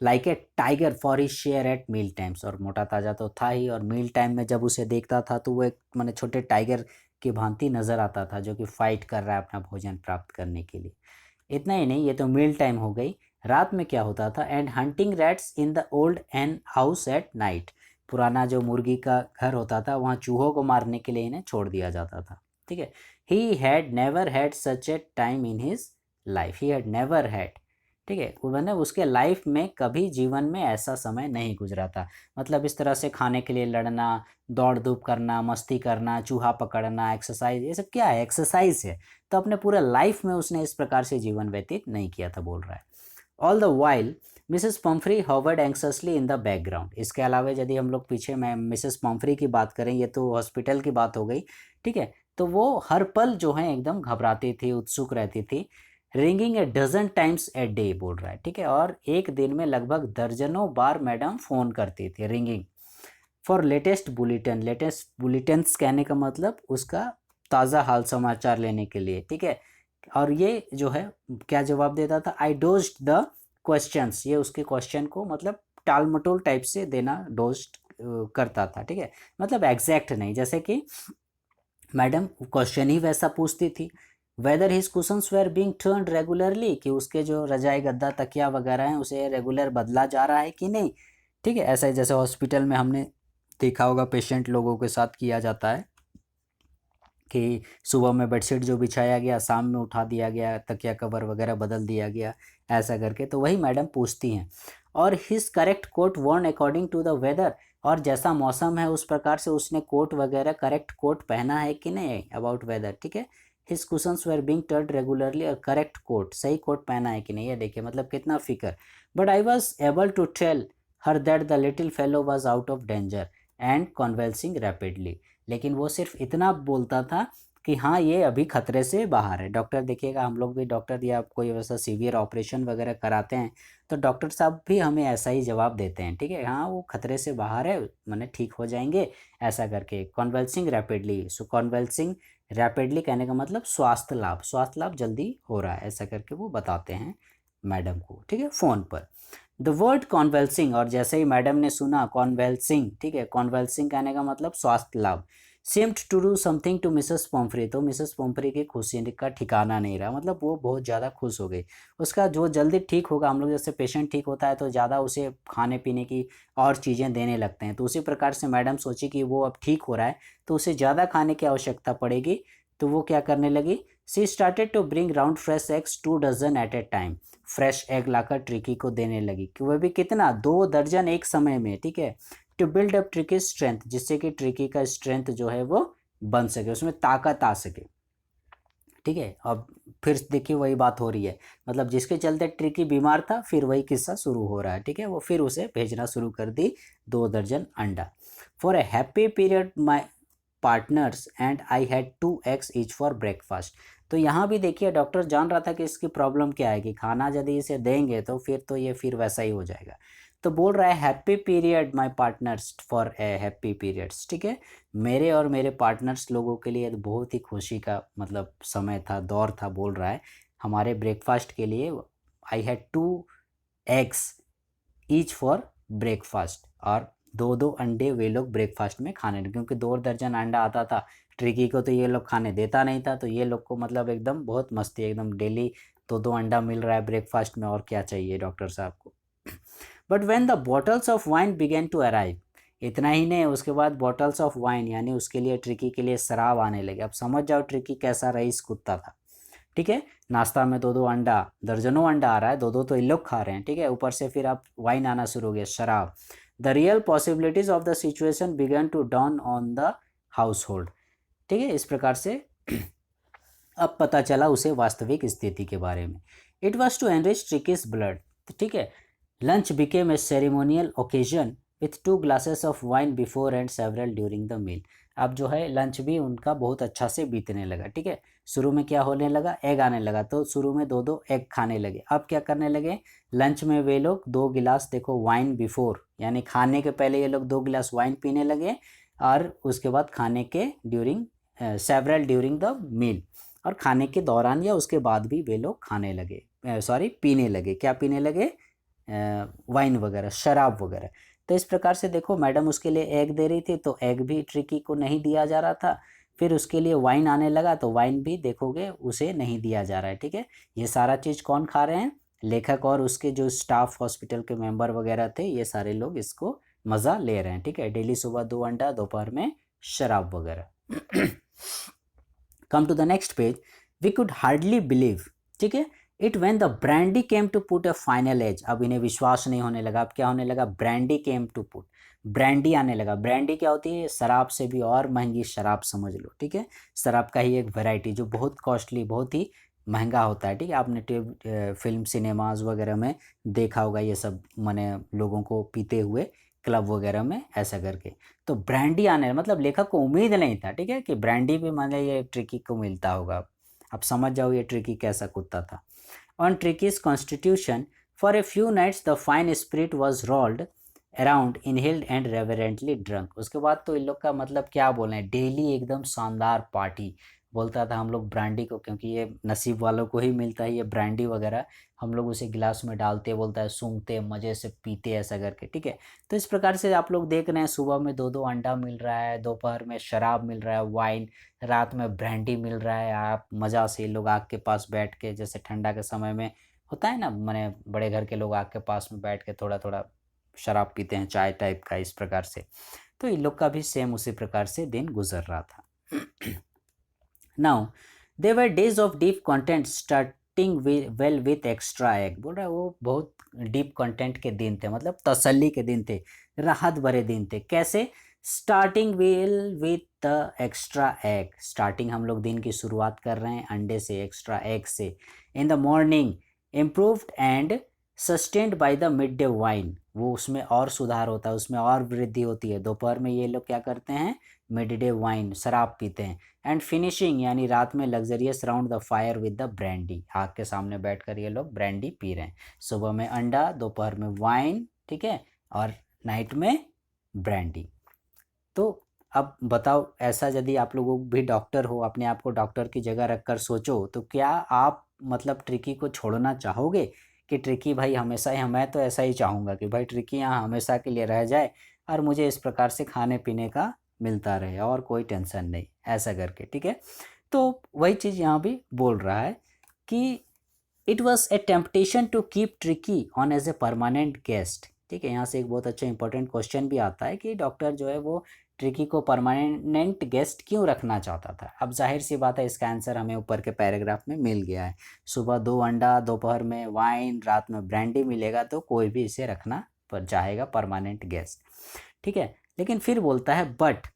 like a tiger for he share at meal times, और मोटा ताजा तो था ही, और मील टाइम में जब उसे देखता था तो वो एक मैंने छोटे टाइगर की भांति नज़र आता था, जो कि फाइट कर रहा है अपना भोजन प्राप्त करने के लिए। इतना ही नहीं, ये तो मील टाइम हो गई, रात में क्या होता था, and hunting rats in the old hen house at night, पुराना जो मुर्गी का घर होता था वहाँ चूहों को मारने के लिए इन्हें छोड़ दिया जाता था, ठीक है। He had never had such A time in his life, he had never had, ठीक है, मैंने उसके लाइफ में कभी जीवन में ऐसा समय नहीं गुजरा था, मतलब इस तरह से खाने के लिए लड़ना, दौड़ धूप करना, मस्ती करना, चूहा पकड़ना, एक्सरसाइज, ये सब क्या है, एक्सरसाइज है। तो अपने पूरे लाइफ में उसने इस प्रकार से जीवन व्यतीत नहीं किया था, बोल रहा है। All the while Mrs Pumphrey hovered anxiously in the background, इसके अलावा यदि हम लोग पीछे में मिसेस पम्फ्री की बात करें, ये तो हॉस्पिटल की बात हो गई, ठीक है, तो वो हर पल जो है एकदम घबराती थी, उत्सुक रहती थी। Ringing a dozen times a day, बोल रहा है, ठीक है, और एक दिन में लगभग दर्जनों बार मैडम फ़ोन करती थी, ringing, for latest bulletin, latest bulletins कहने का मतलब उसका ताज़ा हाल समाचार लेने के लिए, ठीक है। और ये जो है क्या जवाब देता था, आई डोज्ड द क्वेश्चंस, ये उसके क्वेश्चन को मतलब टाल मटोल टाइप से देना डोज्ड करता था, ठीक है, मतलब एग्जैक्ट नहीं, जैसे कि मैडम क्वेश्चन ही वैसा पूछती थी। Whether his cushions were being turned regularly, कि उसके जो रजाई गद्दा तकिया वगैरह हैं उसे रेगुलर बदला जा रहा है कि नहीं, ठीक है, ऐसा ही जैसे हॉस्पिटल में हमने देखा होगा पेशेंट लोगों के साथ किया जाता है कि सुबह में बेडशीट जो बिछाया गया शाम में उठा दिया गया, तकिया कवर वगैरह बदल दिया गया, ऐसा करके, तो वही मैडम पूछती हैं। और his correct coat worn according to the weather, और जैसा मौसम है उस प्रकार से उसने कोट वगैरह करेक्ट कोट पहना है कि नहीं, अबाउट वेदर, ठीक है। His cushions were being turned regularly, और करेक्ट कोट, सही कोट पहना है कि नहीं, ये देखिए मतलब कितना फिक्र। But I was able to tell her that the little fellow was out of danger and convalescing rapidly, लेकिन वो सिर्फ इतना बोलता था कि हाँ ये अभी खतरे से बाहर है। डॉक्टर देखिएगा, हम लोग भी डॉक्टर या कोई वैसा सीवियर ऑपरेशन वगैरह कराते हैं तो डॉक्टर साहब भी हमें ऐसा ही जवाब देते हैं, ठीक है, हाँ वो खतरे से बाहर है, माने ठीक हो जाएंगे ऐसा करके। कॉन्वल्सिंग रैपिडली, सो कॉन्वल्सिंग रैपिडली कहने का मतलब स्वास्थ्य लाभ जल्दी हो रहा है, ऐसा करके वो बताते हैं मैडम को, ठीक है, फ़ोन पर। द वर्ड कॉन्वल्सिंग, और जैसे ही मैडम ने सुना कॉन्वल्सिंग, ठीक है, कॉन्वल्सिंग कहने का मतलब स्वास्थ्य लाभ, seemed to do something to Mrs Pumphrey, तो मिसेस पोम्फ्री की खुशी का ठिकाना नहीं रहा, मतलब वो बहुत ज़्यादा खुश हो गई। उसका जो जल्दी ठीक होगा, हम लोग जैसे पेशेंट ठीक होता है तो ज़्यादा उसे खाने पीने की और चीज़ें देने लगते हैं, तो उसी प्रकार से मैडम सोची कि वो अब ठीक हो रहा है तो उसे ज़्यादा खाने की आवश्यकता पड़ेगी, तो वो क्या करने लगी, she started to bring round fresh eggs 2 dozen at a time, fresh egg लाकर ट्रिकी को देने लगी, कि वह भी कितना, 2 दर्जन एक समय में, ठीक है, to build up Tricky strength, जिससे कि ट्रिकी का स्ट्रेंथ जो है वो बन सके, उसमें ताकत आ सके, ठीक है। अब फिर देखिए वही बात हो रही है, मतलब जिसके चलते ट्रिकी बीमार था फिर वही किस्सा शुरू हो रहा है, ठीक है, वो फिर उसे भेजना शुरू कर दी 2 दर्जन अंडा। For a happy period my partners and I had 2 eggs each for breakfast. तो यहाँ भी देखिए डॉक्टर जान रहा था कि इसकी प्रॉब्लम क्या है, कि खाना यदि इसे देंगे तो ये फिर वैसा ही हो जाएगा। तो बोल रहा है happy period my partners for a happy periods, ठीक है, मेरे और मेरे पार्टनर्स लोगों के लिए बहुत ही खुशी का मतलब समय था, दौर था, बोल रहा है हमारे ब्रेकफास्ट के लिए। I had 2 eggs each for breakfast, और 2 2 अंडे वे लोग ब्रेकफास्ट में खाने लगे, क्योंकि 2 दर्जन अंडा आता था ट्रिकी को, तो ये लोग खाने देता नहीं था, तो ये लोग को मतलब एकदम बहुत मस्ती, एकदम डेली 2 2 अंडा मिल रहा है ब्रेकफास्ट में, और क्या चाहिए डॉक्टर साहब को। But when the bottles of wine began to arrive, इतना ही नहीं, उसके बाद बॉटल्स ऑफ वाइन यानी उसके लिए ट्रिकी के लिए शराब आने लगे। अब समझ जाओ ट्रिकी कैसा रईस कुत्ता था, ठीक है, नाश्ता में 2 2 अंडा, दर्जनों अंडा आ रहा है, 2 2 तो ये लोग खा रहे हैं, ठीक है, ऊपर से फिर अब वाइन आना शुरू हो गया, शराब। The real possibilities of the situation began to dawn on the household, ठीक है, इस प्रकार से अब पता चला उसे वास्तविक स्थिति के बारे में। It was to enrich Tricky's blood, ठीक है, lunch became a ceremonial occasion with 2 glasses of wine before and several during the meal. अब जो है लंच भी उनका बहुत अच्छा से बीतने लगा, ठीक है, शुरू में क्या होने लगा, एग आने लगा, तो शुरू में 2 2 एग खाने लगे। अब क्या करने लगे, लंच में वे लोग 2 गिलास, देखो वाइन बिफोर यानी खाने के पहले ये लोग 2 गिलास वाइन पीने लगे, और उसके बाद खाने के during several during the meal, और खाने के दौरान या उसके बाद भी वे लोग खाने लगे, सॉरी पीने लगे, क्या पीने लगे, वाइन वगैरह, शराब वगैरह। तो इस प्रकार से देखो मैडम उसके लिए एग दे रही थी तो एग भी ट्रिकी को नहीं दिया जा रहा था, फिर उसके लिए वाइन आने लगा तो वाइन भी देखोगे उसे नहीं दिया जा रहा है, ठीक है। ये सारा चीज़ कौन खा रहे हैं, लेखक और उसके जो स्टाफ हॉस्पिटल के मेंबर वगैरह थे, ये सारे लोग इसको मज़ा ले रहे हैं, ठीक है, डेली सुबह 2 अंडा, दोपहर में शराब वगैरह। Come to the next page, we could hardly believe, ठीक है, it when the brandy came to put a final edge, अब इन्हें विश्वास नहीं होने लगा, अब क्या होने लगा, brandy came to put, brandy आने लगा। ब्रांडी क्या होती है, शराब से भी और महंगी शराब समझ लो, ठीक है, शराब का ही एक वैरायटी जो बहुत कॉस्टली, बहुत ही महंगा होता है, ठीक है, आपने फिल्म सिनेमाज वगैरह में देखा होगा ये सब, माने लोगों को पीते हुए क्लब वगैरह में ऐसा करके। तो ब्रांडी आने मतलब लेखक को उम्मीद नहीं था, ठीक है, कि ब्रांडी भी मान ये ट्रिकी को मिलता होगा। अब समझ जाओ ये ट्रिकी कैसा कुत्ता था। On Tricki's constitution for a few nights the fine spirit was rolled around inhaled and reverently drunk. उसके बाद तो इन लोग का मतलब क्या बोले, डेली एकदम शानदार पार्टी, बोलता था हम लोग ब्रांडी को, क्योंकि ये नसीब वालों को ही मिलता है ये ब्रांडी वगैरह, हम लोग उसे गिलास में डालते, बोलता है सूंघते मज़े से पीते ऐसा करके, ठीक है। तो इस प्रकार से आप लोग देख रहे हैं सुबह में 2 2 अंडा मिल रहा है, दोपहर में शराब मिल रहा है, वाइन, रात में ब्रांडी मिल रहा है, आप मज़ा से लोग आग के पास बैठ के, जैसे ठंडा के समय में होता है ना, मैंने बड़े घर के लोग आग के पास में बैठ के थोड़ा थोड़ा शराब पीते हैं, चाय टाइप का, इस प्रकार से। तो इन लोग का भी सेम उसी प्रकार से दिन गुजर रहा था। Now they were days of deep content starting well with extra egg, बोल रहा है वो बहुत डीप कंटेंट के दिन थे, मतलब तसल्ली के दिन थे, राहत भरे दिन थे। कैसे, starting well with the extra egg, starting हम लोग दिन की शुरुआत कर रहे हैं अंडे से, एक्स्ट्रा एग से। In the morning improved and sustained by the mid day wine, वो उसमें और सुधार होता है, उसमें और वृद्धि होती है। दोपहर में ये लोग क्या करते हैं, मिड डे वाइन शराब पीते हैं, एंड फिनिशिंग यानी रात में luxurious round the fire with the brandy, आग के सामने बैठकर ये लोग ब्रांडी पी रहे हैं। सुबह में अंडा, दोपहर में वाइन, ठीक है, और नाइट में ब्रांडी। तो अब बताओ, ऐसा यदि आप लोगों भी डॉक्टर हो, अपने आप को डॉक्टर की जगह रखकर सोचो, तो क्या आप मतलब ट्रिकी को छोड़ना चाहोगे कि ट्रिकी भाई हमेशा ही, मैं तो ऐसा ही चाहूँगा कि भाई ट्रिकी यहाँ हमेशा के लिए रह जाए और मुझे इस प्रकार से खाने पीने का मिलता रहे और कोई टेंशन नहीं, ऐसा करके, ठीक है। तो वही चीज़ यहाँ भी बोल रहा है कि it was a temptation to keep tricky on as a permanent guest, ठीक है। यहाँ से एक बहुत अच्छा इंपॉर्टेंट क्वेश्चन भी आता है कि डॉक्टर जो है वो ट्रिकी को परमानेंट गेस्ट क्यों रखना चाहता था। अब जाहिर सी बात है, इसका आंसर हमें ऊपर के पैराग्राफ में मिल गया है। सुबह 2 अंडा, दोपहर में वाइन, रात में ब्रांडी मिलेगा तो कोई भी इसे रखना पर चाहेगा परमानेंट गेस्ट, ठीक है। लेकिन फिर बोलता है but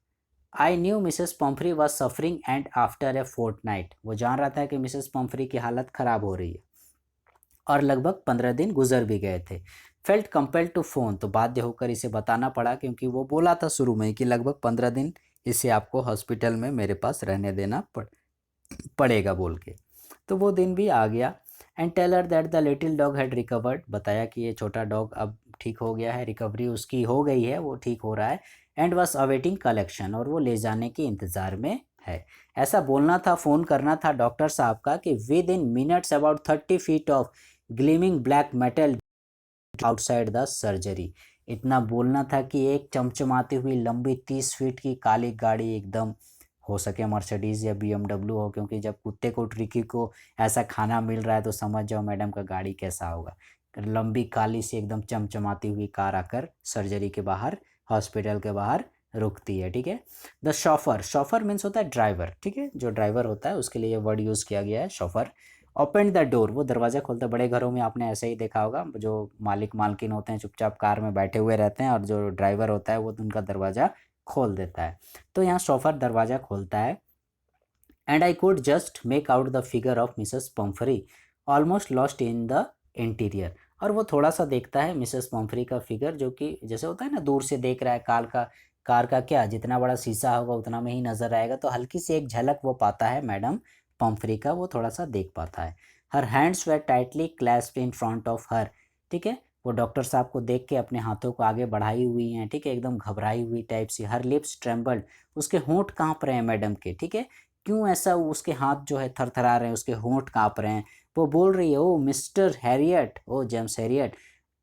I knew Mrs Pumphrey was suffering and after a fortnight, वो जान रहा था कि मिसेस पम्फ्री की हालत ख़राब हो रही है और लगभग 15 दिन गुजर भी गए थे। फेल्ट कंपेल्ड टू फ़ोन, तो बाध्य होकर इसे बताना पड़ा, क्योंकि वो बोला था शुरू में कि लगभग 15 दिन इसे आपको हॉस्पिटल में मेरे पास रहने देना पड़ेगा बोल के। तो वो दिन भी आ गया। And tell her that the little dog had recovered, बताया कि ये छोटा डॉग अब ठीक हो गया है, रिकवरी उसकी हो गई है, वो ठीक हो रहा है। एंड वॉज अवेटिंग कलेक्शन, और वो ले जाने के इंतज़ार में है। ऐसा बोलना था, फ़ोन करना था डॉक्टर साहब का कि with in minutes about 30 feet of gleaming black metal outside the surgery, इतना बोलना था कि एक चमचमाती हुई लंबी 30 फीट की काली गाड़ी, एकदम हो सके मर्सिडीज़ या BMW हो, क्योंकि जब कुत्ते को ट्रिकी को ऐसा खाना मिल रहा है तो समझ जाओ मैडम का गाड़ी कैसा होगा। लंबी काली सी एकदम चमचमाती हुई कार आकर सर्जरी के बाहर, हॉस्पिटल के बाहर रुकती है, ठीक है। द शॉफर, शॉफर मीन्स होता है ड्राइवर, ठीक है, जो ड्राइवर होता है उसके लिए ये वर्ड यूज़ किया गया है शॉफर। ओपन द डोर, वो दरवाज़ा खोलता है। बड़े घरों में आपने ऐसे ही देखा होगा, जो मालिक मालकिन होते हैं चुपचाप कार में बैठे हुए रहते हैं और जो ड्राइवर होता है वो उनका दरवाज़ा खोल देता है। तो यहाँ शॉफर दरवाज़ा खोलता है। And I could just make out the figure of Mrs Pumphrey almost lost in the interior, और वो थोड़ा सा देखता है मिसेस पम्फरी का फिगर, जो कि जैसे होता है ना, दूर से देख रहा है, कार का क्या, जितना बड़ा शीशा होगा उतना में ही नज़र आएगा, तो हल्की सी एक झलक वो पाता है मैडम पम्फरी का, वो थोड़ा सा देख पाता है। Her hands were tightly clasped in front of her, ठीक है, वो डॉक्टर साहब को देख के अपने हाथों को आगे बढ़ाई हुई हैं, ठीक है, एकदम घबराई हुई टाइप सी। हर लिप्स ट्रेम्बल्ड, उसके होंठ कांप रहे हैं मैडम के, ठीक है। क्यों ऐसा, उसके हाथ जो है थरथरा रहे हैं, उसके होंठ कांप रहे हैं। वो बोल रही है, oh Mr Herriot, oh James Herriot,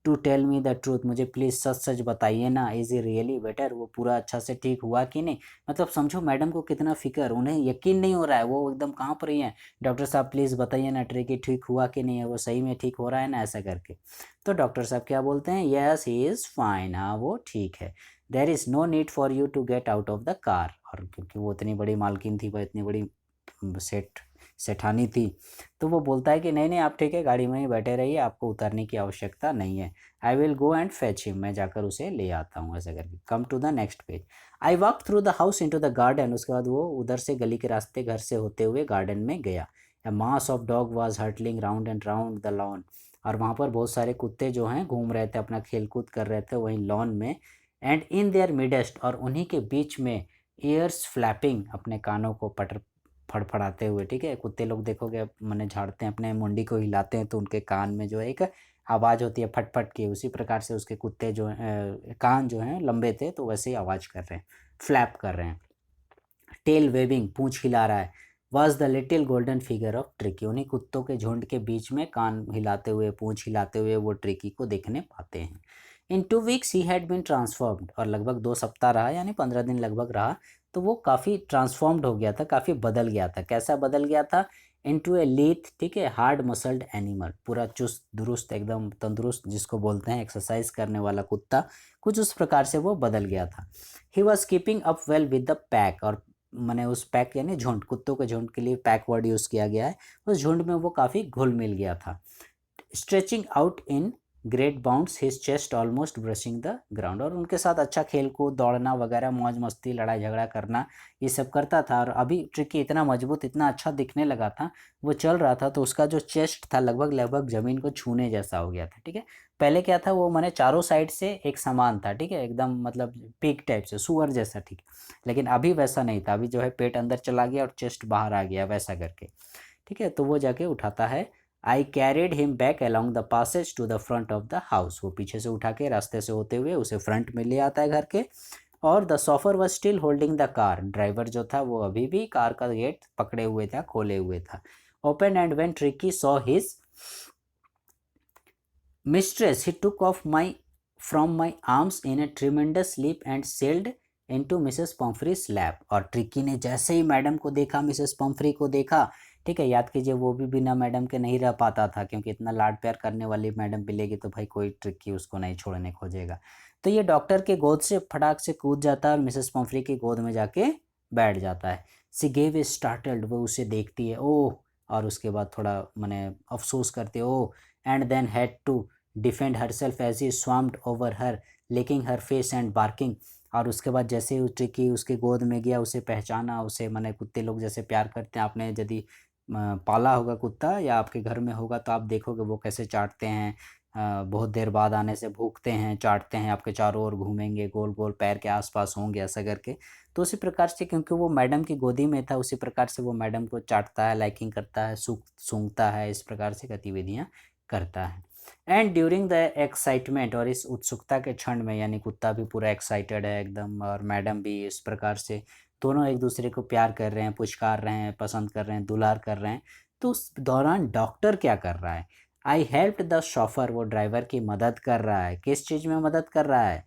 to tell me the truth, मुझे प्लीज़ सच सच बताइए ना, इज़ ई रियली बेटर, वो पूरा अच्छा से ठीक हुआ कि नहीं। मतलब समझो मैडम को कितना फिक्र, उन्हें यकीन नहीं हो रहा है, वो एकदम कांप रही हैं। डॉक्टर साहब प्लीज़ बताइए ना ट्रिकी ठीक हुआ कि नहीं है, वो सही में ठीक हो रहा है ना, ऐसा करके। तो डॉक्टर साहब क्या बोलते हैं, यस ही इज़ फाइन, हाँ वो ठीक है। There is no need for you to get out of the car, और क्योंकि वो इतनी बड़ी मालकिन थी, वो इतनी बड़ी सेठानी थी, तो वो बोलता है कि नहीं नहीं आप ठीक है, गाड़ी में ही बैठे रहिए, आपको उतरने की आवश्यकता नहीं है। I will go and fetch him, मैं जाकर उसे ले आता हूँ, ऐसा करके। Come to the next page. I walk through the house into the garden, उसके बाद वो उधर से गली के रास्ते घर से होते हुए गार्डन में गया। A mass of dog was hurtling round and round the lawn, और वहाँ पर बहुत सारे कुत्ते जो हैं घूम रहे थे, अपना खेल कूद कर रहे थे वहीं लॉन में। एंड इन देयर मिडेस्ट, और उन्हीं के बीच में, ईयर्स फ्लैपिंग, अपने कानों को पटर फड़फड़ाते हुए, ठीक है, कुत्ते लोग देखोगे मैंने झाड़ते हैं, अपने मुंडी को हिलाते हैं तो उनके कान में जो है एक आवाज़ होती है फटफट की, उसी प्रकार से उसके कुत्ते जो कान जो हैं लंबे थे तो वैसे ही आवाज़ कर रहे हैं, फ्लैप कर रहे हैं। टेल वेविंग, पूंछ हिला रहा है। Was the little golden figure of tricky, उन्हीं कुत्तों के झुंड के बीच में कान हिलाते हुए, पूंछ हिलाते हुए वो ट्रिकी को देखने पाते हैं। इन 2 वीक्स ही हैड बीन ट्रांसफॉर्म्ड, और लगभग 2 सप्ताह रहा, यानी 15 दिन लगभग रहा, तो वो काफ़ी ट्रांसफॉर्म्ड हो गया था, काफ़ी बदल गया था। कैसा बदल गया था, इनटू ए लीथ, ठीक है, हार्ड मसल्ड एनिमल, पूरा चुस्त दुरुस्त एकदम तंदुरुस्त जिसको बोलते हैं, एक्सरसाइज करने वाला कुत्ता, कुछ उस प्रकार से वो बदल गया था। He was keeping up well with the pack, और मैंने उस पैक यानी झुंड, कुत्तों के झुंड के लिए पैक वर्ड यूज़ किया गया है, उस झुंड में वो काफ़ी घुल मिल गया था। Stretching out in great bounds his chest almost brushing the ground. और उनके साथ अच्छा खेल कूद, दौड़ना वगैरह, मौज मस्ती, लड़ाई झगड़ा करना, ये सब करता था। और अभी ट्रिकी इतना मजबूत, इतना अच्छा दिखने लगा था, वो चल रहा था तो उसका जो चेस्ट था लगभग लगभग ज़मीन को छूने जैसा हो गया था, ठीक है। पहले क्या था, वो मैंने चारों साइड से एक समान था, ठीक है, एकदम मतलब पीक टाइप से, सुअर जैसा, ठीक। लेकिन अभी वैसा नहीं था, अभी जो है पेट अंदर चला गया और चेस्ट बाहर आ गया, वैसा करके, ठीक है। तो वो जाके उठाता है, I carried him back along the passage to the front of the house. वो पीछे से उठा के रास्ते से होते हुए उसे फ्रंट में ले आता है घर के। और the chauffeur was still holding the car. Driver जो था वो अभी भी कार का गेट पकड़े हुए था, खोले हुए था। Open and when Tricki saw his mistress he took off my from my arms in a tremendous leap and sailed into Mrs Pumphrey's lap. और ट्रिकी ने जैसे ही मैडम को देखा, मिसेस पम्फ्री को देखा, ठीक है, याद कीजिए वो भी बिना मैडम के नहीं रह पाता था, क्योंकि इतना लाड प्यार करने वाली मैडम मिलेगी तो भाई कोई ट्रिकी उसको नहीं छोड़ने खोजेगा। तो ये डॉक्टर के गोद से फटाक से कूद जाता है और मिसेस पम्फ्री की गोद में जाके बैठ जाता है। सी गेव ए स्टार्टल्ड, वो उसे देखती है, ओह, और उसके बाद थोड़ा मैंने अफसोस करती है, oh, and then had to defend herself as he swarmed over her, licking her face and barking. और उसके बाद जैसे ही ट्रिकी उसके गोद में गया, उसे पहचाना, उसे मैंने कुत्ते लोग जैसे प्यार करते हैं, आपने यदि पाला होगा कुत्ता या आपके घर में होगा तो आप देखोगे वो कैसे चाटते हैं, बहुत देर बाद आने से भूखते हैं, चाटते हैं, आपके चारों ओर घूमेंगे, गोल गोल पैर के आसपास होंगे, ऐसा करके। तो उसी प्रकार से, क्योंकि वो मैडम की गोदी में था, उसी प्रकार से वो मैडम को चाटता है, लाइकिंग करता है, सूंघता है, इस प्रकार से गतिविधियाँ करता है। एंड ड्यूरिंग द एक्साइटमेंट, और इस उत्सुकता के क्षण में, यानी कुत्ता भी पूरा एक्साइटेड है एकदम, और मैडम भी, इस प्रकार से दोनों एक दूसरे को प्यार कर रहे हैं, पुचकार रहे हैं, पसंद कर रहे हैं, दुलार कर रहे हैं। तो उस दौरान डॉक्टर क्या कर रहा है, आई हेल्प द शॉफर, वो ड्राइवर की मदद कर रहा है। किस चीज़ में मदद कर रहा है,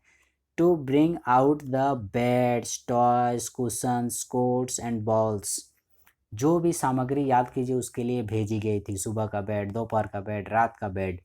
to bring out the beds, toys, cushions, coats and balls. जो भी सामग्री, याद कीजिए, उसके लिए भेजी गई थी, सुबह का बेड, दोपहर का बेड, रात का बेड,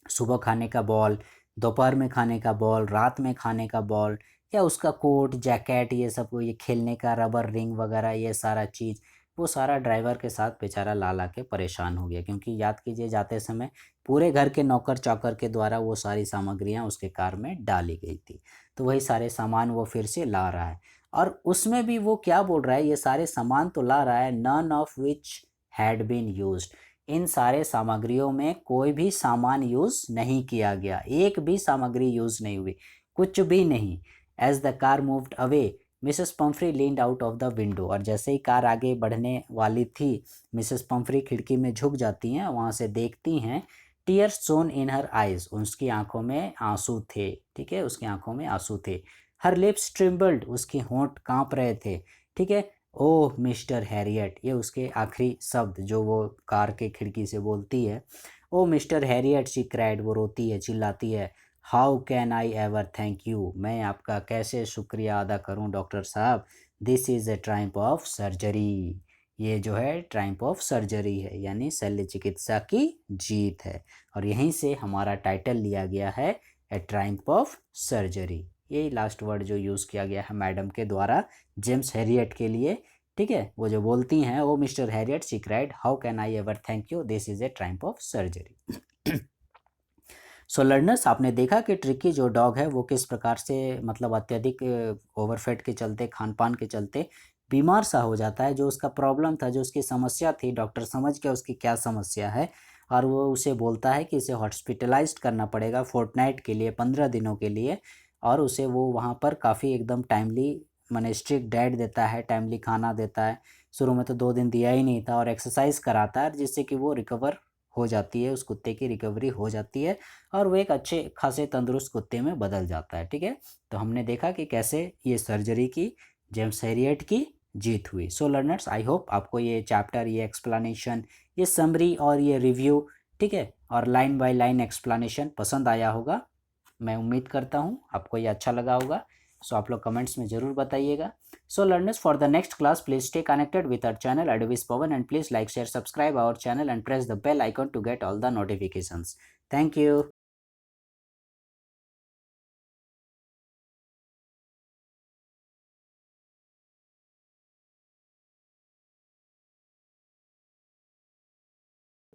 सुबह खाने का बॉल, दोपहर में खाने का बॉल, रात में खाने का बॉल, या उसका कोट, जैकेट, ये सब, ये खेलने का रबर रिंग वगैरह, ये सारा चीज़, वो सारा ड्राइवर के साथ बेचारा ला ला के परेशान हो गया। क्योंकि याद कीजिए, जाते समय पूरे घर के नौकर चाकर के द्वारा वो सारी सामग्रियाँ उसके कार में डाली गई थी। तो वही सारे सामान वो फिर से ला रहा है। और उसमें भी वो क्या बोल रहा है, ये सारे सामान तो ला रहा है, none of which had been used. इन सारे सामग्रियों में कोई भी सामान यूज़ नहीं किया गया, एक भी सामग्री यूज़ नहीं हुई, कुछ भी नहीं। As the car moved away, Mrs Pumphrey leaned out of the window. और जैसे ही कार आगे बढ़ने वाली थी, मिसेस पम्फ्री खिड़की में झुक जाती हैं, वहाँ से देखती हैं, tears shown in her eyes, उसकी आंखों में आंसू थे, ठीक है, उसकी आंखों में आंसू थे। हर लिप्स ट्रिम्बल्ड, उसके होंठ कांप रहे थे, ठीक है। ओह मिस्टर हैरियट, ये उसके आखिरी शब्द जो वो कार के खिड़की से बोलती है। Oh Mr Herriot, she cried, वो रोती है, चिल्लाती है। How can I ever thank you, मैं आपका कैसे शुक्रिया अदा करूं डॉक्टर साहब। This is a triumph of surgery, ये जो है ट्रायम्फ ऑफ सर्जरी है, यानी शल्य चिकित्सा की जीत है। और यहीं से हमारा टाइटल लिया गया है, ए ट्रायम्फ ऑफ सर्जरी। यही लास्ट वर्ड जो यूज़ किया गया है मैडम के द्वारा जेम्स हैरियट के लिए, ठीक है। वो जो बोलती हैं, oh Mr Herriot, she cried, how can I ever thank you, this is a triumph of surgery. So learners, आपने देखा कि ट्रिकी जो डॉग है वो किस प्रकार से, मतलब अत्यधिक ओवरफेट के चलते, खान पान के चलते बीमार सा हो जाता है। जो उसका प्रॉब्लम था, जो उसकी समस्या थी, डॉक्टर समझ गया उसकी क्या समस्या है, और वो उसे बोलता है कि इसे हॉस्पिटलाइज्ड करना पड़ेगा फोर्टनाइट के लिए, 15 दिनों के लिए। और उसे वो वहाँ पर काफ़ी एकदम टाइमली, मैंने स्ट्रिक्ट डाइट देता है, टाइमली खाना देता है। शुरू में तो 2 दिन दिया ही नहीं था, और एक्सरसाइज कराता है, जिससे कि वो रिकवर हो जाती है, उस कुत्ते की रिकवरी हो जाती है, और वो एक अच्छे खासे तंदुरुस्त कुत्ते में बदल जाता है, ठीक है। तो हमने देखा कि कैसे ये सर्जरी की, जेम्स हैरियट की जीत हुई। सो लर्नर्स, आई होप आपको ये चैप्टर, ये एक्सप्लेनेशन, ये समरी और ये रिव्यू, ठीक है, और लाइन बाय लाइन एक्सप्लेनेशन पसंद आया होगा। मैं उम्मीद करता हूँ आपको ये अच्छा लगा होगा। सो आप लोग कमेंट्स में ज़रूर बताइएगा। So learners, for the next class, please stay connected with our channel Advice Pawan, and please like, share, subscribe our channel and press the bell icon to get all the notifications. Thank you.